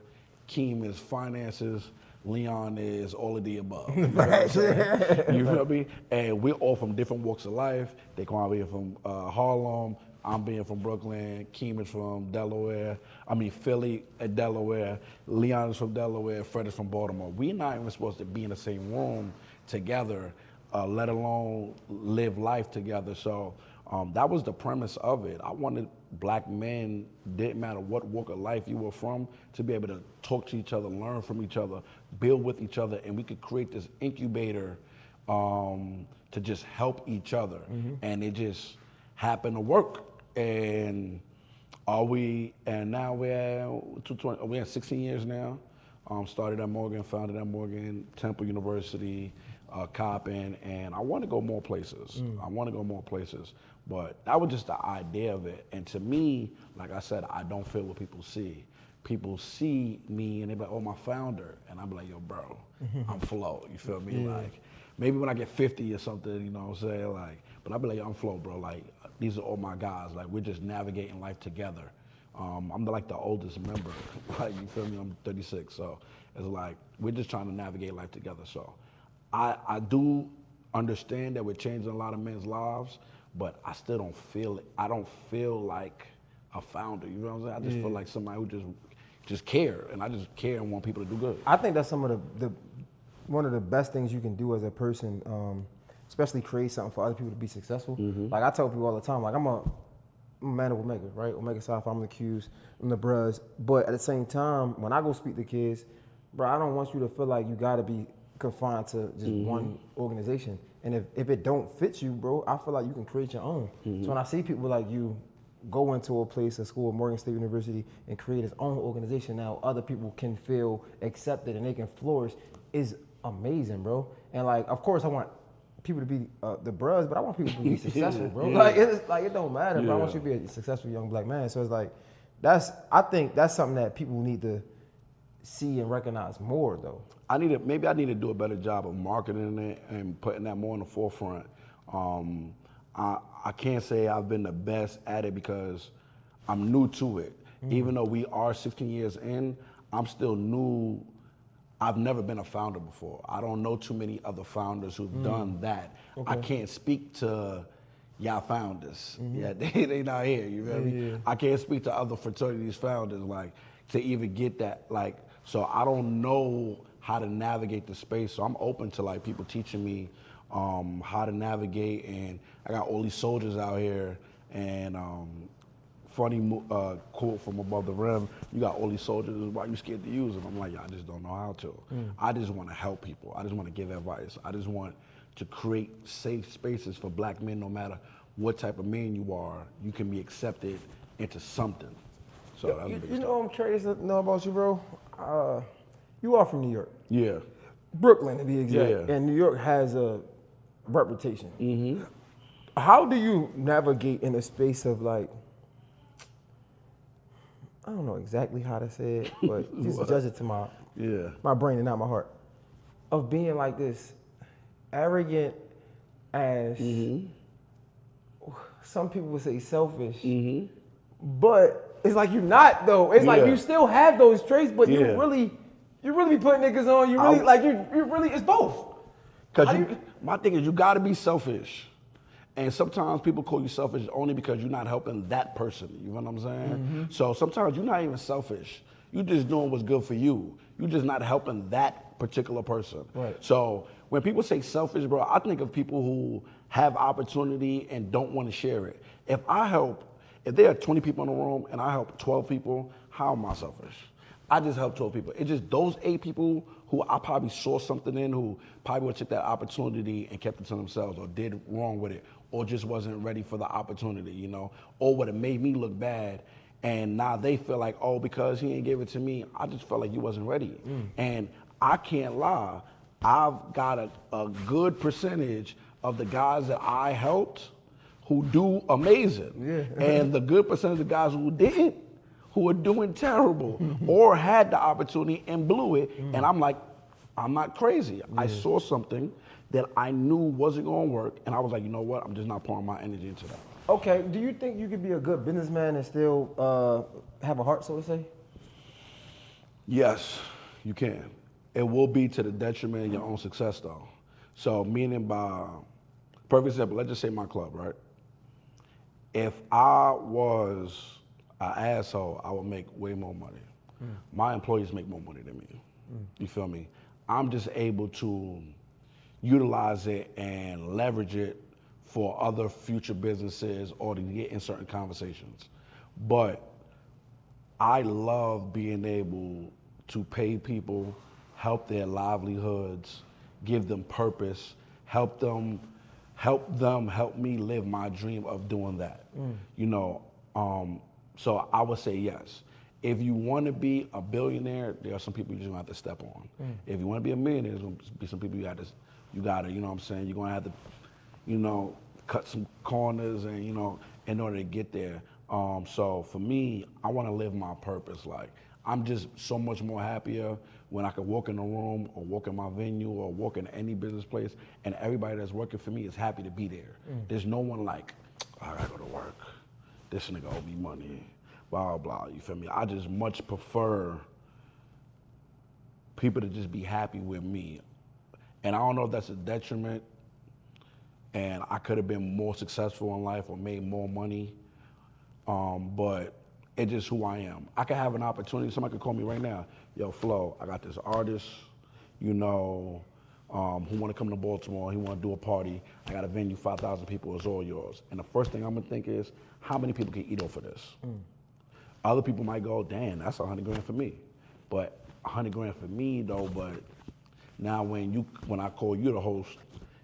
Keem is finances, Leon is all of the above. You feel me? And we're all from different walks of life. Daquan being from Harlem, I'm being from Brooklyn, Keem is from Philly and Delaware, Leon is from Delaware, Fred is from Baltimore. We're not even supposed to be in the same room together, let alone live life together. So that was the premise of it. I wanted black men, didn't matter what walk of life you were from, to be able to talk to each other, learn from each other, build with each other, and we could create this incubator to just help each other. And it just happened to work. And now we have 16 years now. Started at Morgan, founded at Morgan, Temple University, Coppin, and I want to go more places. But that was just the idea of it. And to me, like I said, I don't feel what people see. People see me and they be like, oh, my founder. And I'm like, yo, bro, I'm Flo. You feel me? Like, maybe when I get 50 or something, you know what I'm saying? Like, but I be like, yo, I'm Flo, bro. Like, these are all my guys. Like, we're just navigating life together. I'm like the oldest member. Like, you feel me? I'm 36. So it's like, we're just trying to navigate life together. So I do understand that we're changing a lot of men's lives, but I still don't feel it. I don't feel like a founder. You know what I'm saying? I just feel like somebody who just care, and I just care and want people to do good. I think that's some of the one of the best things you can do as a person, especially create something for other people to be successful. Like I tell people all the time, like I'm a man of Omega, right? Omega Psi, I'm the Qs, I'm the Bros. But at the same time, when I go speak to kids, bro, I don't want you to feel like you gotta be confined to just one organization. And if it don't fit you, bro, I feel like you can create your own. So when I see people like you go into a place, a school, Morgan State University, and create his own organization, now other people can feel accepted and they can flourish, is amazing, bro. And like, of course, I want people to be the bros, but I want people to be successful, bro. Like it's like it don't matter, but I want you to be a successful young black man. So it's like I think that's something that people need to see and recognize more, though. Maybe I need to do a better job of marketing it and putting that more in the forefront. I can't say I've been the best at it because I'm new to it. Even though we are 16 years in, I'm still new. I've never been a founder before. I don't know too many other founders who've done that. I can't speak to y'all founders. Yeah, they not here, you feel me? I can't speak to other fraternities founders, like, to even get that, like, so I don't know how to navigate the space. So I'm open to like people teaching me how to navigate, and I got all these soldiers out here, and funny quote from above the rim, you got all these soldiers, why you scared to use them? I'm like, I just don't know how to. I just want to help people. I just want to give advice. I just want to create safe spaces for black men. No matter what type of man you are, you can be accepted into something. So Yo, you know, I'm curious to know about you, bro. You are from New York. Yeah. Brooklyn, to be exact. Yeah. And New York has a reputation. How do you navigate in a space of like, I don't know exactly how to say it, but just judge it to my brain and not my heart, of being like this arrogant ass, some people would say selfish, but it's like you're not though. It's like you still have those traits, but you really be putting niggas on. You really, it's both. Because my thing is, you got to be selfish. And sometimes people call you selfish only because you're not helping that person. You know what I'm saying? So sometimes you're not even selfish. You're just doing what's good for you. You're just not helping that particular person. Right. So when people say selfish, bro, I think of people who have opportunity and don't want to share it. If there are 20 people in the room and I help 12 people, how am I selfish? I just helped 12 people. It's just those 8 people who I probably saw something in, who probably would have took that opportunity and kept it to themselves, or did wrong with it, or just wasn't ready for the opportunity, you know, or would have made me look bad. And now they feel like, oh, because he didn't give it to me, I just felt like you wasn't ready. And I can't lie, I've got a good percentage of the guys that I helped who do amazing. And the good percentage of the guys who didn't, who are doing terrible or had the opportunity and blew it. And I'm like, I'm not crazy. I saw something that I knew wasn't gonna work, and I was like, you know what? I'm just not pouring my energy into that. Okay, do you think you could be a good businessman and still have a heart, so to say? Yes, you can. It will be to the detriment of your own success, though. So, meaning by, perfect example, let's just say my club, right? If I was an asshole, I would make way more money. My employees make more money than me. You feel me? I'm just able to utilize it and leverage it for other future businesses or to get in certain conversations. But I love being able to pay people, help their livelihoods, give them purpose, help them help me live my dream of doing that. You know, so I would say yes. If you want to be a billionaire, there are some people you're just gonna have to step on. If you want to be a millionaire, there's gonna be some people you gotta, you know what I'm saying? You're gonna have to, you know, cut some corners and, you know, in order to get there. So for me, I want to live my purpose. Like, I'm just so much more happier when I can walk in a room or walk in my venue or walk in any business place and everybody that's working for me is happy to be there. There's no one like, I gotta go to work. This nigga owe me money. Blah, blah, you feel me? I just much prefer people to just be happy with me. And I don't know if that's a detriment and I could have been more successful in life or made more money, but it's just who I am. I could have an opportunity, somebody could call me right now, yo, Flo, I got this artist, you know, who wanna come to Baltimore, he wanna do a party, I got a venue, 5,000 people, it's all yours. And the first thing I'm gonna think is, how many people can eat off of this? Other people might go, damn, that's 100 grand for me. But 100 grand for me though, but now when I call you the host,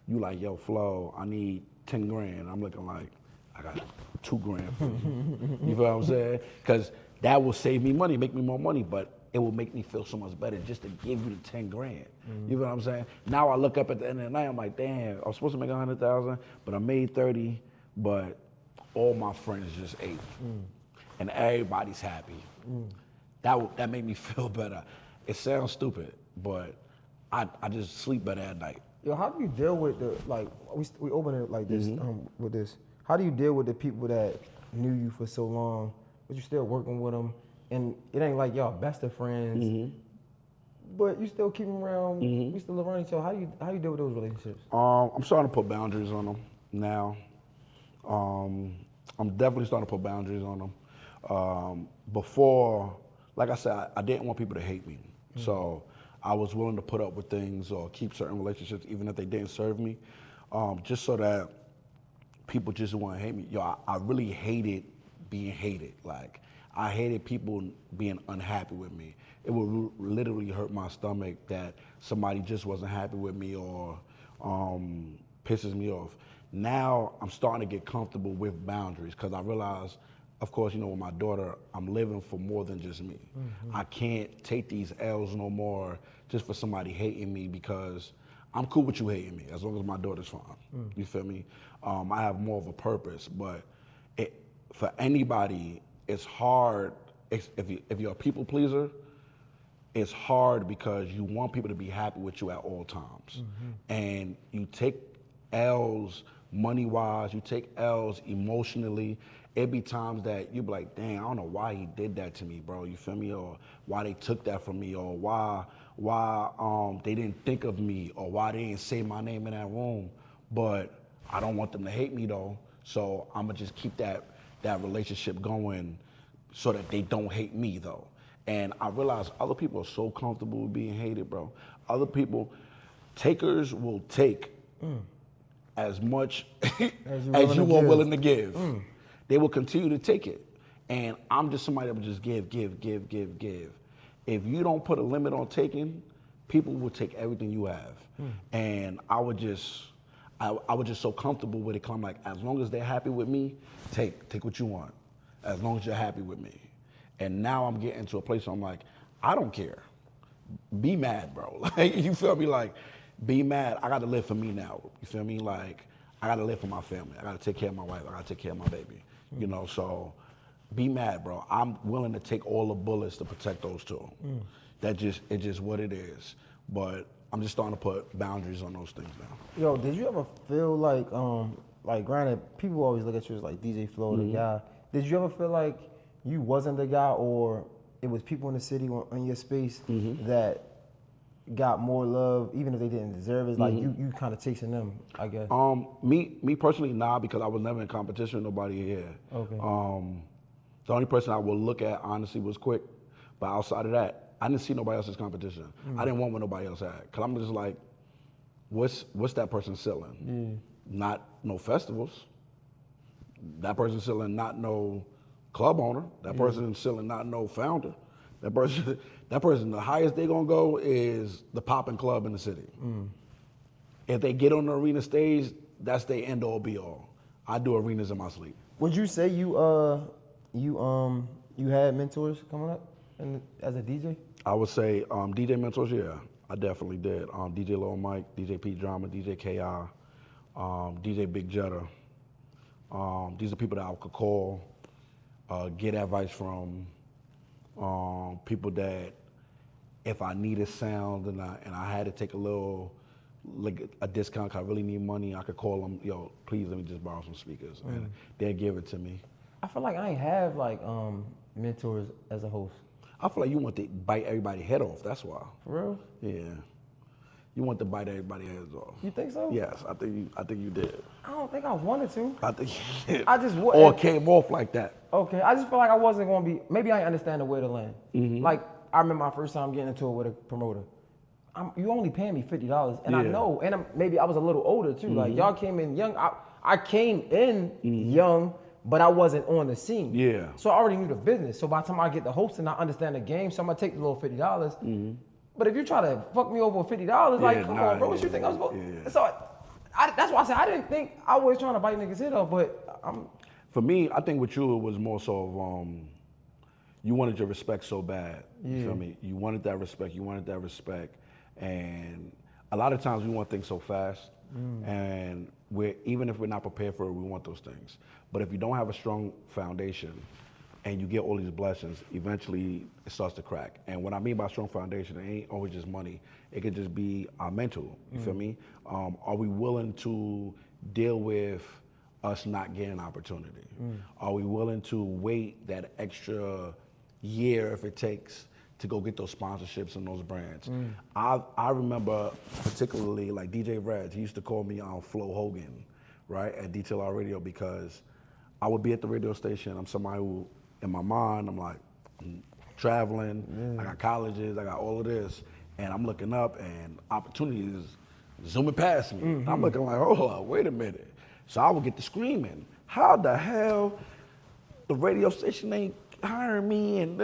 you like, yo, Flo, I need 10 grand. I'm looking like, I got 2 grand for you. You feel what I'm saying? Because that will save me money, make me more money, but it will make me feel so much better just to give you the 10 grand. You feel what I'm saying? Now I look up at the end of the night, I'm like, damn, I was supposed to make 100,000, but I made 30, but all my friends just ate. And everybody's happy. That made me feel better. It sounds stupid, but I just sleep better at night. Yo, how do you deal with the, like, we open it like this, with this. How do you deal with the people that knew you for so long, but you're still working with them, and it ain't like y'all best of friends, but you still keep them around, you still around each other. How you deal with those relationships? I'm starting to put boundaries on them now. I'm definitely starting to put boundaries on them. Before, like I said, I didn't want people to hate me. So I was willing to put up with things or keep certain relationships even if they didn't serve me, just so that people just wouldn't hate me. Yo, I really hated being hated. Like, I hated people being unhappy with me. It would literally hurt my stomach that somebody just wasn't happy with me or pisses me off. Now I'm starting to get comfortable with boundaries because I realize, of course, you know, with my daughter, I'm living for more than just me. I can't take these L's no more just for somebody hating me because I'm cool with you hating me as long as my daughter's fine. You feel me? I have more of a purpose, but for anybody, it's hard. If you're a people pleaser, it's hard because you want people to be happy with you at all times. And you take L's money-wise, you take L's emotionally. It'd be times that you be like, dang, I don't know why he did that to me, bro, you feel me? Or why they took that from me, or why they didn't think of me, or why they didn't say my name in that room. But I don't want them to hate me though, so I'm gonna just keep that relationship going so that they don't hate me though. And I realize other people are so comfortable with being hated, bro. Other people, takers will take as much as you are willing to give. They will continue to take it. And I'm just somebody that will just give. If you don't put a limit on taking, people will take everything you have. And I was just so comfortable with it, 'cause I'm like, as long as they're happy with me, take what you want. As long as you're happy with me. And now I'm getting to a place where I'm like, I don't care. Be mad, bro. Like, you feel me? Like, be mad. I gotta live for me now. You feel me? Like, I gotta live for my family. I gotta take care of my wife. I gotta take care of my baby. You know, so be mad, bro. I'm willing to take all the bullets to protect those two. It's just what it is. But I'm just starting to put boundaries on those things now. Yo, did you ever feel like granted, people always look at you as like DJ Flo, the guy. Did you ever feel like you wasn't the guy, or it was people in the city or in your space that got more love, even if they didn't deserve it? Like you kind of chasing them, I guess. Me personally, nah, because I was never in competition with nobody here. Okay. The only person I would look at honestly was Quick, but outside of that, I didn't see nobody else's competition. I didn't want what nobody else had, cause I'm just like, what's that person selling? Not no festivals. That person selling not no club owner. That person selling not no founder. That person, the highest they gonna go is the popping club in the city. If they get on the arena stage, that's their end all be all. I do arenas in my sleep. Would you say you had mentors coming up as a DJ? I would say DJ mentors, yeah, I definitely did. DJ Lil Mike, DJ P Drama, DJ KI, DJ Big Jetta. These are people that I could call, get advice from. People that if I needed sound and I had to take a little, like a discount, 'cause I really need money, I could call them, yo, please let me just borrow some speakers, and they'll give it to me. I feel like I ain't have like mentors as a host. I feel like you want to bite everybody's head off, that's why. For real? Yeah. You want to bite everybody's heads off. You think so? Yes, I think you did. I don't think I wanted to. I think you did. I just or came off like that. Okay, I just feel like I wasn't gonna be. Maybe I didn't understand the way to land. Like I remember my first time getting into it with a promoter. You only paying me $50, and I know, and maybe I was a little older too. Like y'all came in young. I came in young, but I wasn't on the scene. Yeah. So I already knew the business. So by the time I get the host and I understand the game, so I'm gonna take the little $50. But if you try to fuck me over $50, like come on, bro, what you think I was going? Yeah. So that's why I said I didn't think I was trying to bite niggas' head off, but I'm. For me, I think with you it was more so of you wanted your respect so bad. You feel me? You wanted that respect. And a lot of times we want things so fast, and even if we're not prepared for it, we want those things. But if you don't have a strong foundation, and you get all these blessings, eventually it starts to crack. And what I mean by strong foundation, it ain't always just money. It could just be our mental. You feel me? Are we willing to deal with us not getting an opportunity? Are we willing to wait that extra year if it takes to go get those sponsorships and those brands? I remember particularly like DJ Reds, he used to call me Flo Hogan, right, at DTLR Radio, because I would be at the radio station. I'm somebody who, in my mind, I'm like, I'm traveling, I got colleges, I got all of this, and I'm looking up and opportunities zooming past me. I'm looking like, hold up, wait a minute. So I would get to screaming, how the hell the radio station ain't hiring me, and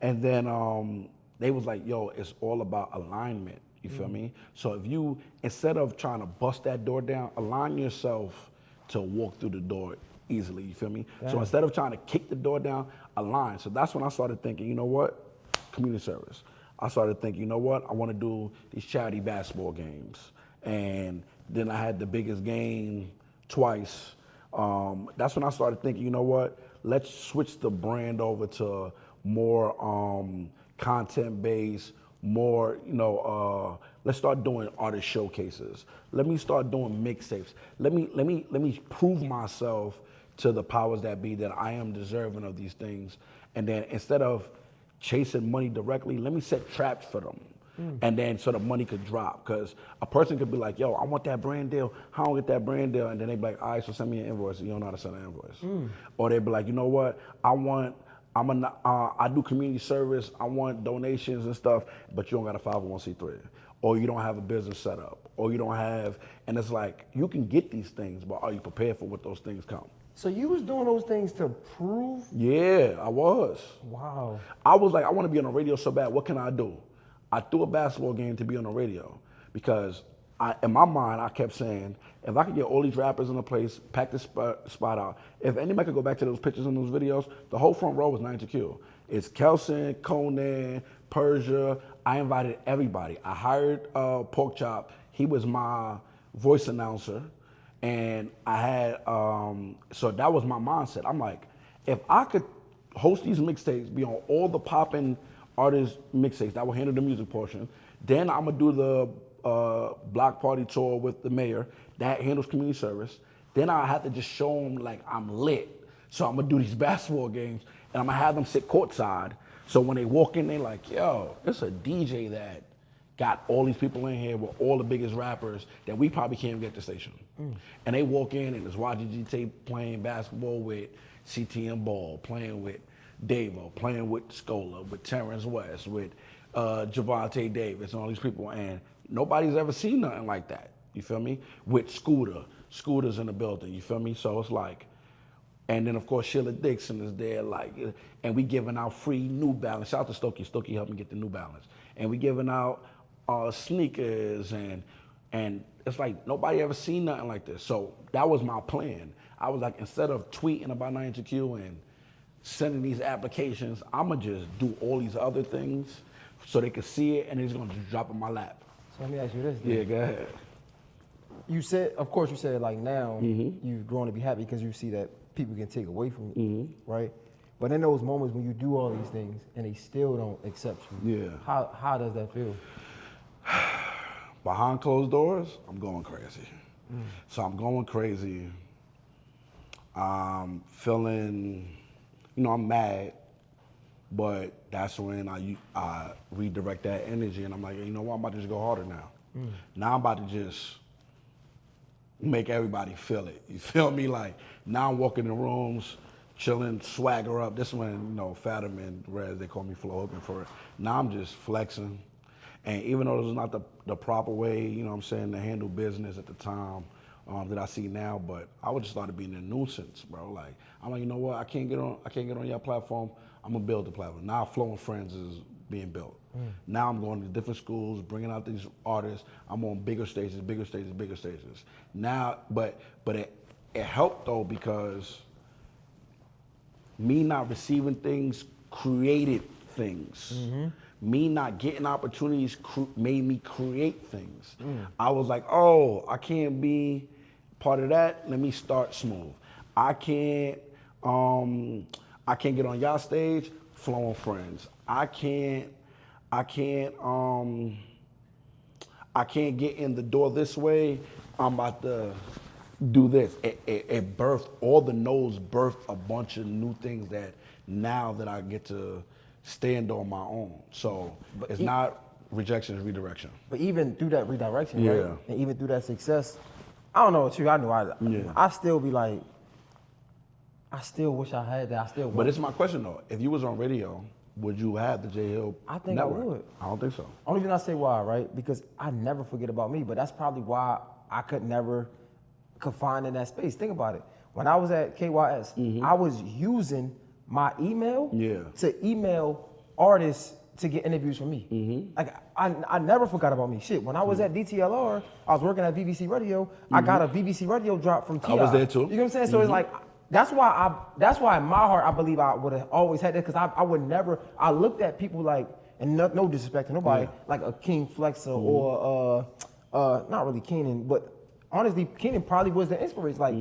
and then they was like, yo, it's all about alignment, you feel me? So if you, instead of trying to bust that door down, align yourself to walk through the door easily, you feel me? So instead of trying to kick the door down, align. So that's when I started thinking, you know what? Community service. I started thinking, you know what? I want to do these charity basketball games. And then I had the biggest game twice. That's when I started thinking, you know what? Let's switch the brand over to more content-based, more, let's start doing artist showcases. Let me start doing mixtapes. Let me prove myself to the powers that be that I am deserving of these things. And then instead of chasing money directly, let me set traps for them. And then so the money could drop. Because a person could be like, yo, I want that brand deal. How do I get that brand deal? And then they'd be like, all right, so send me an invoice. You don't know how to send an invoice. Or they'd be like, you know what? I do community service. I want donations and stuff, but you don't got a 501c3. Or you don't have a business set up. Or you don't have, and it's like, you can get these things, but are you prepared for what those things come? So you was doing those things to prove? Yeah, I was. Wow. I was like, I want to be on the radio so bad. What can I do? I threw a basketball game to be on the radio because in my mind, I kept saying, if I could get all these rappers in a place, pack this spot out, if anybody could go back to those pictures and those videos, the whole front row was 9-Q. It's Kelson, Conan, Persia. I invited everybody. I hired Pork Chop. He was my voice announcer. And I had, so that was my mindset. I'm like, if I could host these mixtapes, be on all the poppin' artist mixtapes that will handle the music portion, then I'm gonna do the block party tour with the mayor that handles community service. Then I have to just show them like I'm lit. So I'm gonna do these basketball games and I'm gonna have them sit courtside. So when they walk in, they like, yo, it's a DJ that got all these people in here with all the biggest rappers that we probably can't get at the station. And they walk in and it's YGGT playing basketball with CTM Ball, playing with Davo, playing with Scola, with Terrence West, with Javante Davis, and all these people. And nobody's ever seen nothing like that. You feel me? With Scooter's in the building. You feel me? So it's like, and then of course Sheila Dixon is there, like, and we giving out free New Balance. Shout out to Stokey. Stokey helped me get the New Balance. And we giving out sneakers, and And it's like, nobody ever seen nothing like this. So that was my plan. I was like, instead of tweeting about 92Q and sending these applications, I'm going to just do all these other things so they can see it and it's going to just drop in my lap. So let me ask you this then. Yeah, go ahead. You said, of course, you said like now you've grown to be happy because you see that people can take away from you, right? But in those moments when you do all these things and they still don't accept you, how does that feel? Behind closed doors, I'm going crazy. So I'm going crazy. I'm feeling, I'm mad, but that's when I redirect that energy and I'm like, you know what, I'm about to just go harder now. Now I'm about to just make everybody feel it. You feel me? Like, now I'm walking in rooms, chilling, swagger up. This one, Fathom and Rez, they call me Flo Hooking for it. Now I'm just flexing. And even though this is not the proper way, to handle business at the time that I see now, but I would just started being a nuisance, bro. Like, I'm like, you know what? I can't get on your platform. I'm gonna build the platform. Now Flo and Friends is being built. Now I'm going to different schools, bringing out these artists. I'm on bigger stages. Now, but it helped though because me not receiving things created things. Me not getting opportunities made me create things. I was like, oh, I can't be part of that. Let me start smooth. I can't get on y'all stage. Flo and Friends. I can't get in the door this way. I'm about to do this. It birthed, all the no's birthed a bunch of new things that now that I get to stand on my own. So it's not rejection, it's redirection. But even through that redirection, right? And even through that success, I don't know what you, I know I still be like, I still wish I had that. But it's my question though. If you was on radio, would you have the J Hill I think network? I would. I don't think so. Only reason I say why, right? Because I never forget about me, but that's probably why I could never confine in that space. Think about it. When I was at KYS, I was using my email to email artists to get interviews from me. Like I never forgot about me. Shit, when I was at DTLR, I was working at BBC Radio. I got a BBC Radio drop from T.I. I was there too. You know what I'm saying? So it's like, that's why in my heart I believe I would have always had that, because I would never, I looked at people like, and no disrespect to nobody, like a King Flexer or not really Keenan, but honestly, Keenan probably was the inspiration. Like,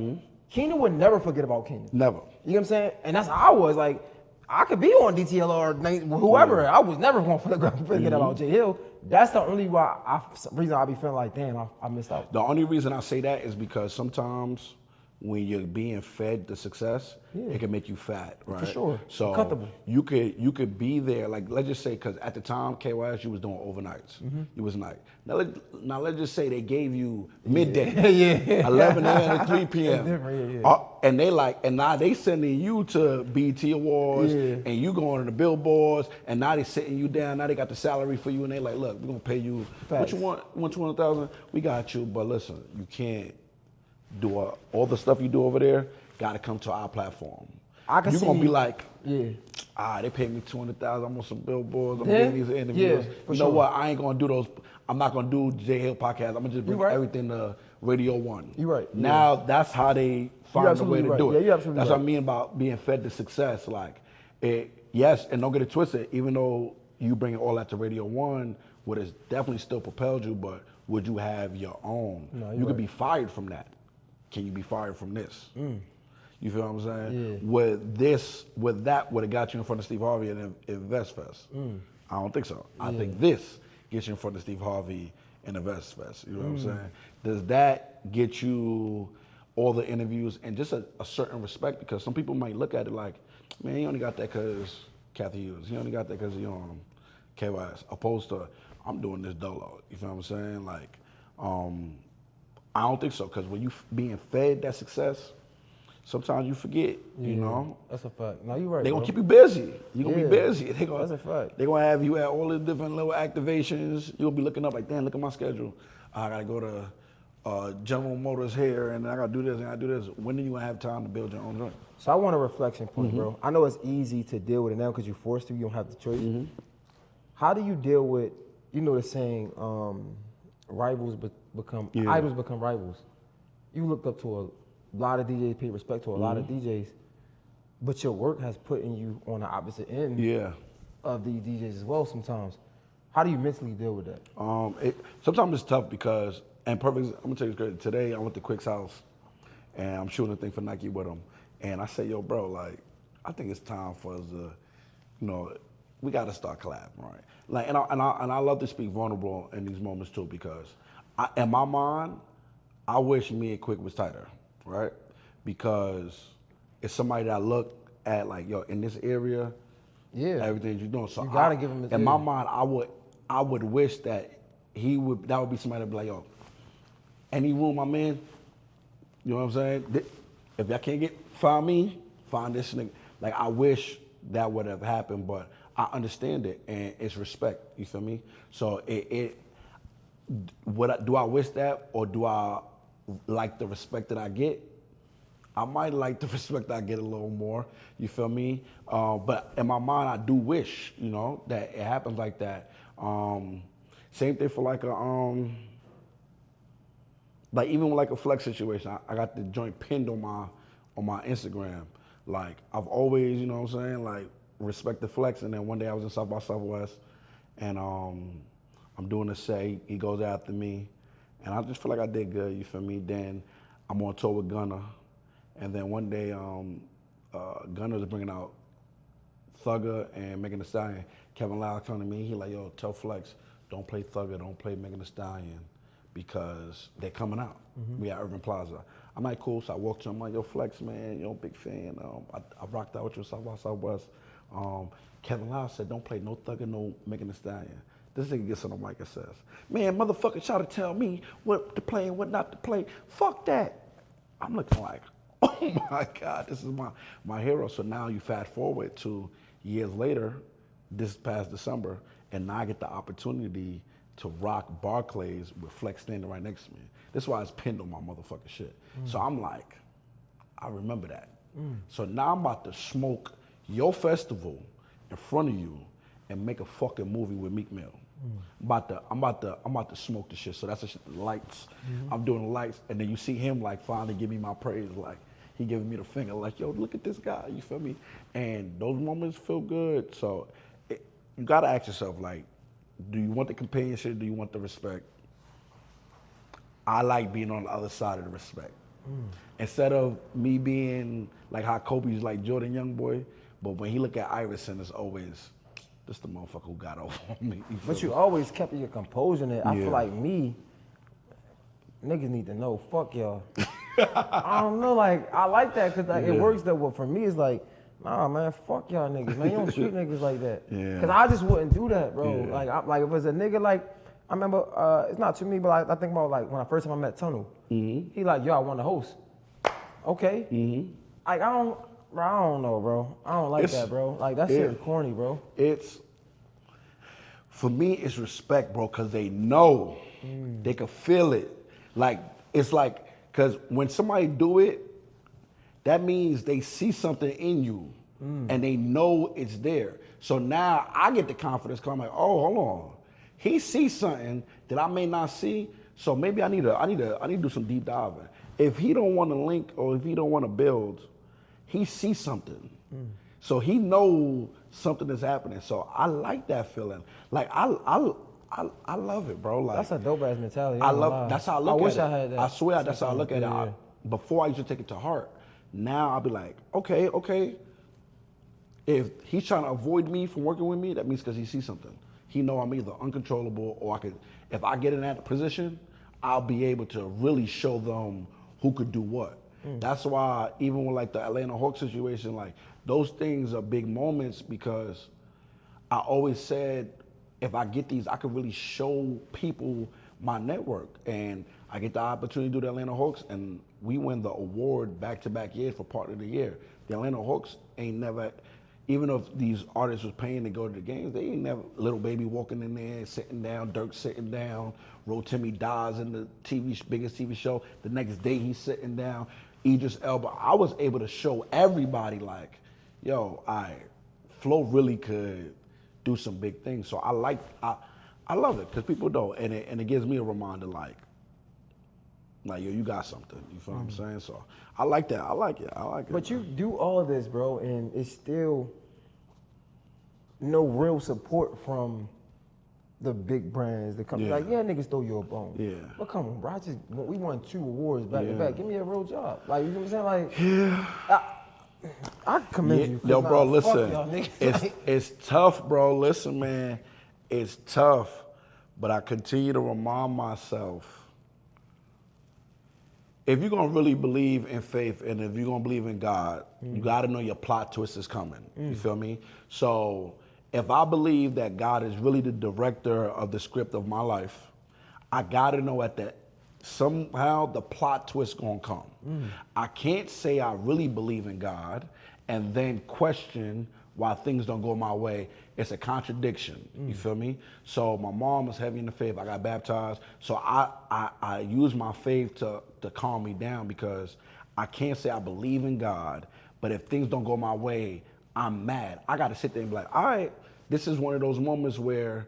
Keenan would never forget about Keenan. Never. You know what I'm saying? And that's how I was. Like, I could be on DTLR, whoever. I was never going to forget about J Hill. That's the only reason I be feeling like, damn, I missed out. The only reason I say that is because sometimes when you're being fed the success, it can make you fat, right? For sure. So comfortable. You could be there, like, let's just say, because at the time KYS, you was doing overnights. You was night. Now let's just say they gave you midday, 11 a.m. to 3 p.m. And now they sending you to BET Awards, and you going to the billboards, and now they sitting you down. Now they got the salary for you, and they like, look, we're gonna pay you. What you want? You want 200,000? We got you, but listen, you can't do all the stuff you do over there. Got to come to our platform. You're gonna be like, they paid me 200,000. I'm on some billboards. I'm getting these interviews. You know what? I ain't gonna do those. I'm not gonna do J Hill podcast. I'm gonna just bring everything to Radio 1. You're right. Now that's how they find a way to do it. Yeah, you're absolutely that's what I mean about being fed the success. Like, yes, and don't get it twisted. Even though you bring all that to Radio 1, what has definitely still propelled you, but would you have your own? No, you could be fired from that. Can you be fired from this? You feel what I'm saying? Yeah. Would have got you in front of Steve Harvey at InvestFest? I don't think so. I think this gets you in front of Steve Harvey and InvestFest. You know what I'm saying? Does that get you all the interviews and just a certain respect? Because some people might look at it like, man, he only got that because Kathy Hughes. He only got that because he on KYS. Opposed to, I'm doing this dolo. You feel what I'm saying? Like, I don't think so, because when you being fed that success, sometimes you forget, you know? That's a fact. No, you're right, They're going to keep you busy. You're going to be busy. That's a fact. They're going to have you at all the different little activations. You'll be looking up like, damn, look at my schedule. I got to go to General Motors here, and I got to do this, and I got to do this. When are you going to have time to build your own joint? So I want a reflection point, bro. I know it's easy to deal with it now because you're forced to. You don't have the choice. How do you deal with, the saying, idols become rivals. You looked up to a lot of DJs, paid respect to a lot of DJs, but your work has put you on the opposite end of these DJs as well sometimes. How do you mentally deal with that? Sometimes it's tough because, and perfect, I'm gonna tell you straight. Today I went to Quick's house and I'm shooting a thing for Nike with him. And I said, yo, bro, like, I think it's time for us to, we gotta start collabing, right? Like, and I love to speak vulnerable in these moments too, because in my mind, I wish me and Quick was tighter, right? Because it's somebody that I look at like, yo, in this area, everything you're doing. So you gotta give him his in my mind, I would wish that that would be somebody that'd be like, yo, any room I'm in, you know what I'm saying? If y'all can't find me, find this nigga. Like, I wish that would have happened, but I understand it, and it's respect, you feel me? So do I wish that, or do I like the respect that I get? I might like the respect that I get a little more, you feel me? But in my mind, I do wish, that it happens like that. Same thing for like even with like a flex situation, I got the joint pinned on my Instagram. Like, I've always, you know what I'm saying, like, respect the flex. And then one day I was in South by Southwest, and I'm doing a set. He goes after me, and I just feel like I did good, you feel me? Then I'm on tour with Gunna, and then one day Gunna's bringing out Thugger and Megan Thee Stallion. Kevin Loud coming to me, he like, yo, tell Flex, don't play Thugger, don't play Megan Thee Stallion, because they're coming out. We at Urban Plaza. I'm like, cool, so I walked to him, I'm like, yo, Flex, man, big fan. I rocked out with you South by Southwest. Kevin Loud said, don't play no Thugger, no Megan Thee Stallion. This nigga gets on the mic and says, man, motherfucker try to tell me what to play and what not to play. Fuck that. I'm looking like, oh my God, this is my hero. So now you fast forward to years later, this past December, and now I get the opportunity to rock Barclays with Flex standing right next to me. This is why it's pinned on my motherfucking shit. So I'm like, I remember that. So now I'm about to smoke your festival in front of you and make a fucking movie with Meek Mill. I'm about to smoke the shit. So that's the shit, the lights. I'm doing the lights, and then you see him like finally give me my praise, like he giving me the finger, like, yo, look at this guy, you feel me? And those moments feel good. So you gotta ask yourself, like, do you want the companionship? Do you want the respect? I like being on the other side of the respect. Instead of me being like how Kobe's like Jordan Youngboy, but when he look at Iverson, it's always, this the motherfucker who got over on me. But you always kept your composure in it. I feel like me, niggas need to know, fuck y'all. I don't know, like, I like that because like, it works that way. For me, it's like, nah, man, fuck y'all niggas, man. You don't treat niggas like that. Because I just wouldn't do that, bro. Like, if it's a nigga, like, I remember, it's not to me, but I think about, like, when I first time I met Tunnel. He like, yo, I want to host. Okay. Like, I don't know, bro. I don't like that, bro. Like, that shit is corny, bro. For me, it's respect, bro, because they know. They can feel it. Like, it's like, because when somebody do it, that means they see something in you, and they know it's there. So now I get the confidence, because I'm like, oh, hold on. He sees something that I may not see, so maybe I need to do some deep diving. If he don't want to link or if he don't want to build, he sees something. So he knows something is happening. So I like that feeling. Like I love it, bro. Like, that's a dope ass mentality. That's how I look at it. I wish I had that. I swear that's how I look at it. Before I used to take it to heart. Now I'll be like, okay. If he's trying to avoid me from working with me, that means because he sees something. He know I'm either uncontrollable or if I get in that position, I'll be able to really show them who could do what. That's why even with like the Atlanta Hawks situation, like those things are big moments because I always said, if I get these, I could really show people my network. And I get the opportunity to do the Atlanta Hawks, and we win the award back-to-back years for Partner of the Year. The Atlanta Hawks ain't never, even if these artists was paying to go to the games, they ain't never, Little Baby walking in there, sitting down, Dirk sitting down, Rotimi dies in the biggest TV show. The next day he's sitting down, Idris Elba. I was able to show everybody like, yo, Flo really could do some big things. So I love it because people don't, and it gives me a reminder like yo, you got something. You feel what I'm saying? So I like that. I like it. But you do all of this, bro, and it's still no real support from the big brands. The company, like, niggas throw you a bone. Yeah. But come on, bro, we won 2 awards back to back. Give me a real job. Like, you know what I'm saying? Like, I commend you. Yo, bro, listen. Y'all niggas. It's tough, bro. Listen, man, it's tough. But I continue to remind myself, if you're gonna really believe in faith and if you're gonna believe in God, you gotta know your plot twist is coming. You feel me? So if I believe that God is really the director of the script of my life, I gotta know somehow the plot twist gonna come. I can't say I really believe in God and then question why things don't go my way. It's a contradiction. You feel me? So my mom was heavy in the faith. I got baptized. So I use my faith to calm me down because I can't say I believe in God, but if things don't go my way, I'm mad. I got to sit there and be like, all right, this is one of those moments where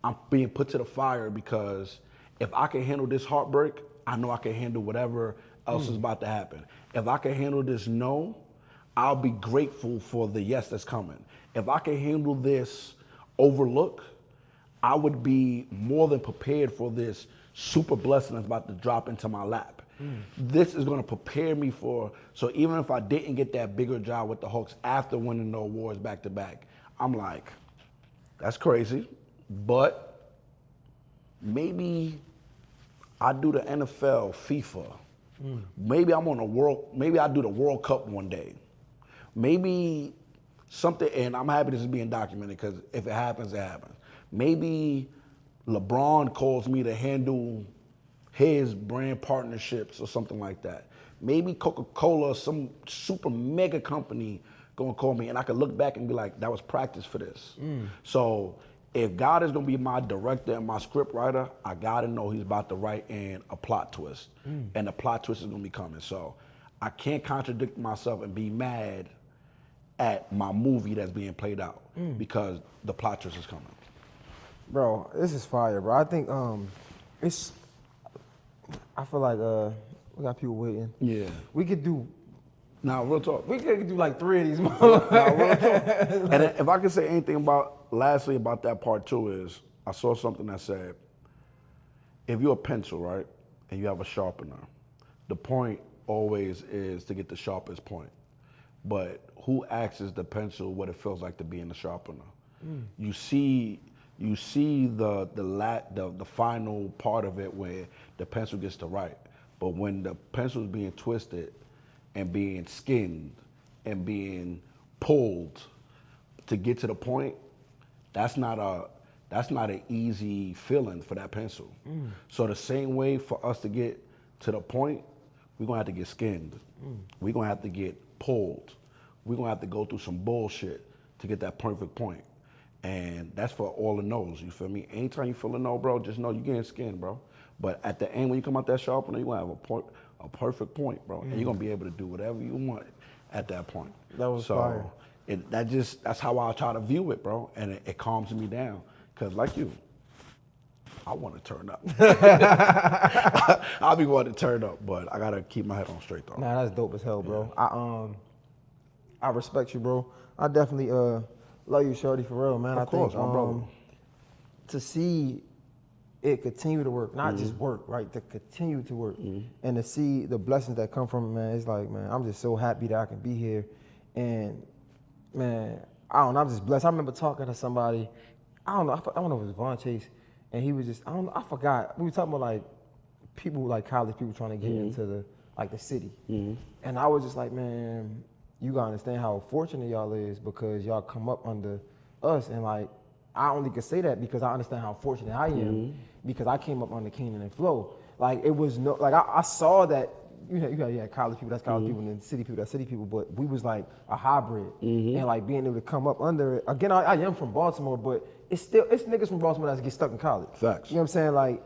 I'm being put to the fire because if I can handle this heartbreak, I know I can handle whatever else is about to happen. If I can handle this no, I'll be grateful for the yes that's coming. If I can handle this overlook, I would be more than prepared for this super blessing that's about to drop into my lap. This is going to prepare me so even if I didn't get that bigger job with the Hawks after winning the awards back to back, I'm like, that's crazy, but maybe I do the NFL, FIFA. Maybe maybe I do the World Cup one day. Maybe something, and I'm happy this is being documented because if it happens, it happens. Maybe LeBron calls me to handle his brand partnerships or something like that. Maybe Coca-Cola, some super mega company gonna call me and I can look back and be like, that was practice for this. So if God is gonna be my director and my script writer, I gotta know he's about to write in a plot twist. And the plot twist is gonna be coming. So I can't contradict myself and be mad at my movie that's being played out because the plot twist is coming. Bro, this is fire, bro. I think I feel like we got people waiting. Yeah. We could do Now, real talk. We could do like 3 of these. Real talk. And if I could say anything lastly about that part too is, I saw something that said, if you're a pencil, right, and you have a sharpener, the point always is to get the sharpest point. But who asks the pencil what it feels like to be in the sharpener? You see the final part of it where the pencil gets to write. But when the pencil is being twisted and being skinned and being pulled to get to the point, that's not an easy feeling for that pencil. So the same way for us to get to the point, we're gonna have to get skinned. We're gonna have to get pulled. We're gonna have to go through some bullshit to get that perfect point. And that's for all the no's, you feel me? Anytime you feel a no, bro, just know you're getting skinned, bro. But at the end, when you come out that sharpener, you're gonna have a perfect point, bro. And you're gonna be able to do whatever you want at that point. That was fire. That's how I try to view it, bro. And it calms me down. Cause like you, I want to turn up. I'll be wanting to turn up, but I gotta keep my head on straight though. Nah, that's dope as hell, bro. Yeah. I respect you, bro. I definitely love you, shorty, for real, man. Of course, my brother. To see it continue to work, not just work, right? To continue to work, and to see the blessings that come from it, man. It's like, man, I'm just so happy that I can be here, and man, I don't know, I'm just blessed. I remember talking to somebody, I don't know if it was Von Chase, and he was just, I forgot. We were talking about like people, like college people trying to get into the city, and I was just like, man, you gotta understand how fortunate y'all is because y'all come up under us, and like, I only can say that because I understand how fortunate I am because I came up under Keenan and Flo. Like, it was no, like I saw that, you had college people, that's college people, and then city people, that's city people, but we was like a hybrid. And like being able to come up under it, again, I am from Baltimore, but it's niggas from Baltimore that get stuck in college. Facts. You know what I'm saying? Like,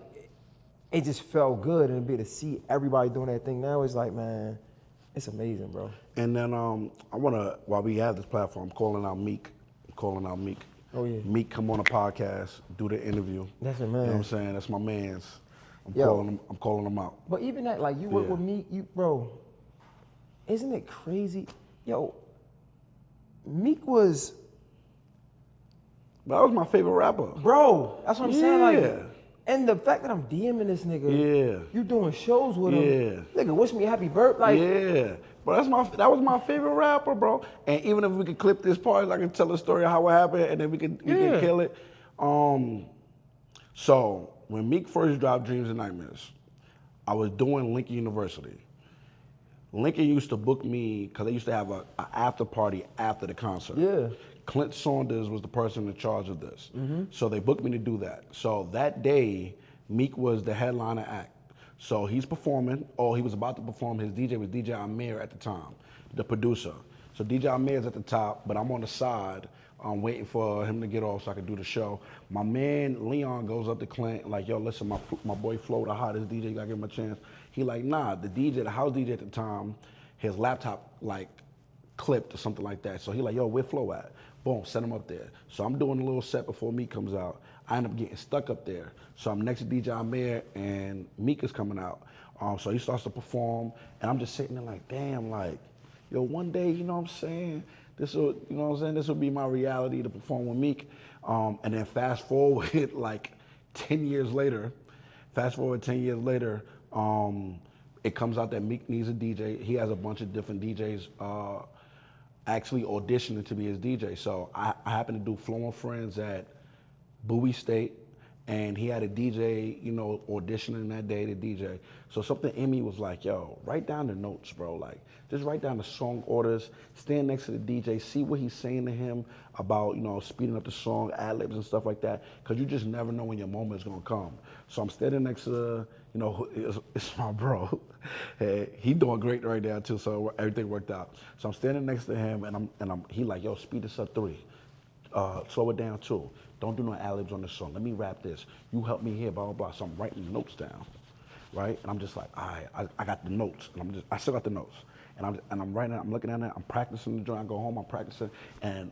it just felt good, and to be able to see everybody doing that thing now, it's like, man, it's amazing, bro. And then I wanna, while we have this platform, calling out Meek. Oh, yeah. Meek come on a podcast, do the interview. That's your You know what I'm man. saying? That's my man's. I'm Yo. calling him out. But even that, like, you work Yeah. with Meek, bro, isn't it crazy? Yo, Meek was, That was my favorite rapper. bro, that's what I'm saying. Like, Yeah. and the fact that I'm DMing this nigga, Yeah. you doing shows with him, Yeah. nigga, wish me a happy birthday. Like, Yeah, but that was my favorite rapper, bro. And even if we could clip this part, I can tell the story of how it happened, and then we can kill it. So when Meek first dropped Dreams and Nightmares, I was doing Lincoln University. Lincoln used to book me because they used to have a after party after the concert. Yeah. Clint Saunders was the person in charge of this. So they booked me to do that. So that day, Meek was the headliner act. So he's performing, or he was about to perform. His DJ was DJ Amir at the time, the producer. So DJ Amir's at the top, but I'm on the side. I'm waiting for him to get off so I can do the show. My man Leon goes up to Clint like, yo, listen, my boy Flo, the hottest DJ, you gotta give him a chance. He like, nah, the house DJ at the time, his laptop like clipped or something like that. So he like, yo, where Flo at? Boom, set him up there. So I'm doing a little set before Meek comes out. I end up getting stuck up there. So I'm next to DJ Amir and Meek is coming out. So he starts to perform and I'm just sitting there like, damn, like, yo, one day, you know what I'm saying? This will, you know what I'm saying? This will be my reality to perform with Meek. And then fast forward like 10 years later, it comes out that Meek needs a DJ. He has a bunch of different DJs actually auditioning to be his DJ. So I happened to do Flow and Friends at Bowie State, and he had a DJ, you know, auditioning that day to DJ. So something in me was like, yo, write down the notes, bro. Like, just write down the song orders, stand next to the DJ, see what he's saying to him about, you know, speeding up the song, ad-libs and stuff like that, because you just never know when your moment is going to come. So I'm standing next to the, you know, it's my bro. Hey, he doing great right now too, so everything worked out. So I'm standing next to him, and he like, yo, speed this up 3. Slow it down 2. Don't do no ad-libs on this song. Let me rap this. You help me here, blah, blah, blah. So I'm writing the notes down, right? And I'm just like, all right, I got the notes. And I still got the notes. And I'm writing it, I'm looking at it, I'm practicing the joint. I go home, I'm practicing. And,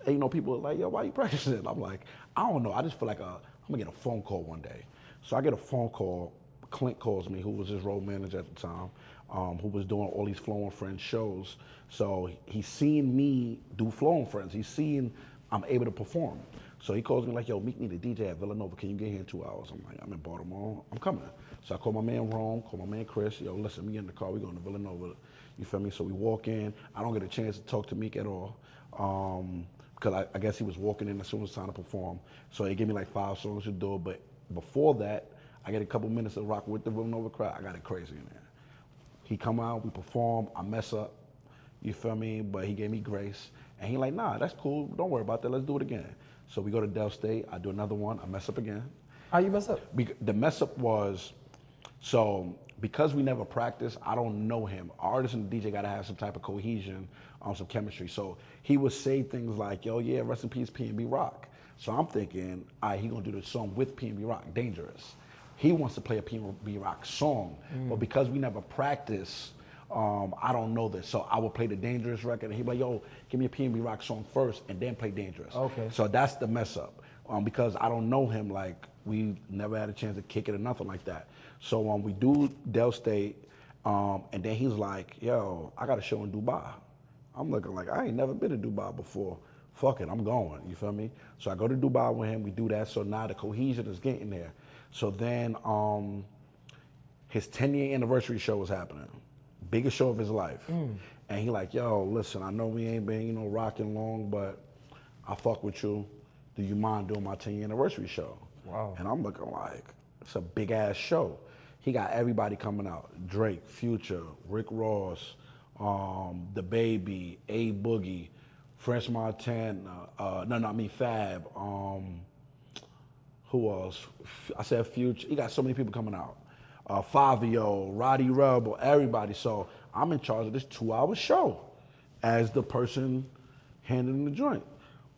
you know, people are like, yo, why you practicing? I'm like, I don't know. I just feel like I'm going to get a phone call one day. So I get a phone call. Clint calls me, who was his road manager at the time, who was doing all these Flow and Friends shows. So he's seen me do Flow and Friends. He's seen I'm able to perform. So he calls me like, yo, Meek need a DJ at Villanova. Can you get here in 2 hours? I'm like, I'm in Baltimore. I'm coming. So I call my man Rome, call my man Chris. Yo, listen, me in the car. We going to Villanova. You feel me? So we walk in. I don't get a chance to talk to Meek at all. Because I guess he was walking in as soon as it's time to perform. So they gave me like 5 songs to do. But before that, I get a couple minutes to rock with the Villanova crowd. I got it crazy in there. He come out, we perform, I mess up, you feel me? But he gave me grace. And he like, nah, that's cool. Don't worry about that. Let's do it again. So we go to Del State. I do another one. I mess up again. How you mess up? The mess up was, so because we never practiced, I don't know him. Artist and the DJ got to have some type of cohesion, some chemistry. So he would say things like, yo, yeah, rest in peace, P&B Rock. So I'm thinking, all right, he going to do the song with P&B Rock, Dangerous. He wants to play a P&B Rock song, but because we never practiced, I don't know this. So I would play the Dangerous record, and he'd be like, yo, give me a P&B Rock song first, and then play Dangerous. Okay. So that's the mess up, because I don't know him, like, we never had a chance to kick it or nothing like that. So we do Del State, and then he's like, yo, I got a show in Dubai. I'm looking like, I ain't never been to Dubai before. Fuck it, I'm going, you feel me? So I go to Dubai with him, we do that, so now the cohesion is getting there. So then his 10-year anniversary show was happening. Biggest show of his life. And he like, yo, listen, I know we ain't been, you know, rocking long, but I fuck with you. Do you mind doing my 10-year anniversary show? Wow. And I'm looking like, it's a big ass show. He got everybody coming out. Drake, Future, Rick Ross, The Baby, A Boogie, French Montana, Fab, who else? I said Future. He got so many people coming out. Fabio, Roddy Rebel, everybody. So I'm in charge of this 2-hour show as the person handling the joint.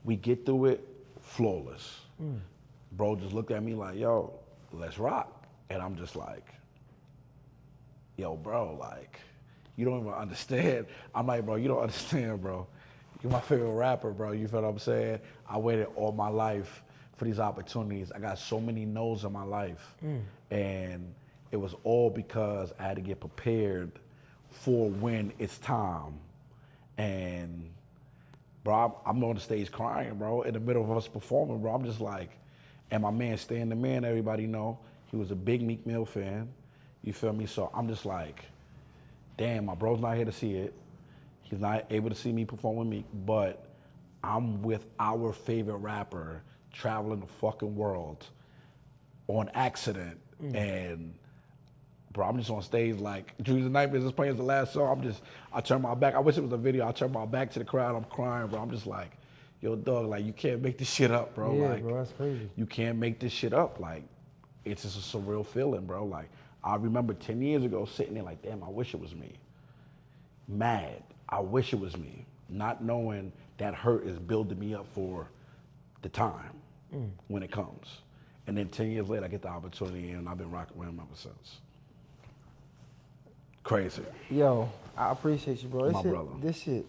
We get through it flawless. Bro just looked at me like, yo, let's rock. And I'm just like, yo, bro, like, you don't even understand. I'm like, bro, you don't understand, bro. you're my favorite rapper, bro. You feel what I'm saying? I waited all my life for these opportunities. I got so many no's in my life. And it was all because I had to get prepared for when it's time. And bro, I'm on the stage crying, bro, in the middle of us performing, bro. I'm just like, and my man Stan the Man, everybody know, he was a big Meek Mill fan. You feel me? So I'm just like, damn, my bro's not here to see it. He's not able to see me perform with Meek, but I'm with our favorite rapper traveling the fucking world on accident. And bro, I'm just on stage like, Dreams and Nightmares is playing the last song. I turn my back. I wish it was a video. I turn my back to the crowd. I'm crying, bro. I'm just like, yo, dog, like, you can't make this shit up, bro. Yeah, like, bro, that's crazy. You can't make this shit up. Like, it's just a surreal feeling, bro. Like, I remember 10 years ago sitting there like, damn, I wish it was me. Mad. I wish it was me. Not knowing that hurt is building me up for the time when it comes. And then 10 years later, I get the opportunity, and I've been rocking with him ever since. Crazy. Yo, I appreciate you, bro. My brother. This shit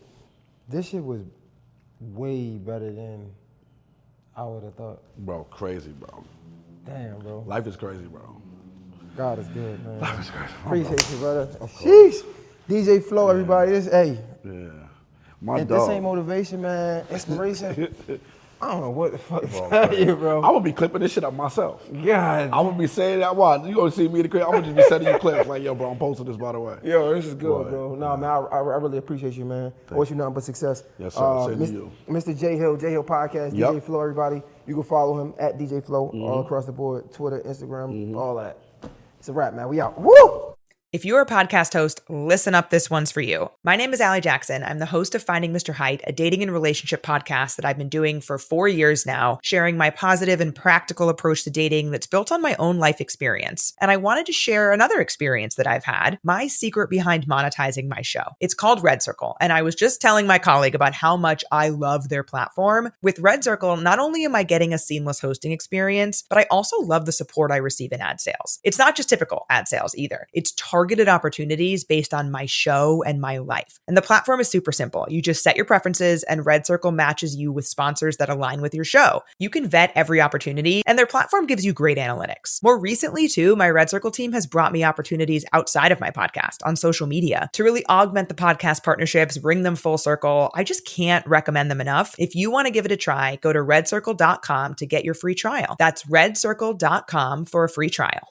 was way better than I would have thought. Bro, crazy, bro. Damn, bro. Life is crazy, bro. God is good, man. Life is crazy. Appreciate you, brother. Sheesh. DJ Flow, everybody. Hey. Yeah. My If dog. this ain't motivation, man, inspiration, I don't know what the fuck to tell you, bro. I'm gonna be clipping this shit up myself. God. I'm gonna be saying that. Why? You gonna see me in the crib? I'm gonna just be sending you clips like, yo, bro, I'm posting this, by the way. Yo, this is good, Boy. bro. Nah, man, I really appreciate you, man. I wish you nothing but success. Yes, sir. Same to Mr. you. Mr. J Hill Podcast, Yep. DJ Flow, everybody. You can follow him at DJ Flow all across the board, Twitter, Instagram, all that. It's a wrap, man. We out. Woo! If you're a podcast host, listen up, this one's for you. My name is Allie Jackson. I'm the host of Finding Mr. Height, a dating and relationship podcast that I've been doing for 4 years now, sharing my positive and practical approach to dating that's built on my own life experience. And I wanted to share another experience that I've had, my secret behind monetizing my show. It's called Red Circle, and I was just telling my colleague about how much I love their platform. With Red Circle, not only am I getting a seamless hosting experience, but I also love the support I receive in ad sales. It's not just typical ad sales either. It's targeted opportunities based on my show and my life. And the platform is super simple. You just set your preferences and Red Circle matches you with sponsors that align with your show. You can vet every opportunity and their platform gives you great analytics. More recently too, my Red Circle team has brought me opportunities outside of my podcast on social media to really augment the podcast partnerships, bring them full circle. I just can't recommend them enough. If you want to give it a try, go to redcircle.com to get your free trial. That's redcircle.com for a free trial.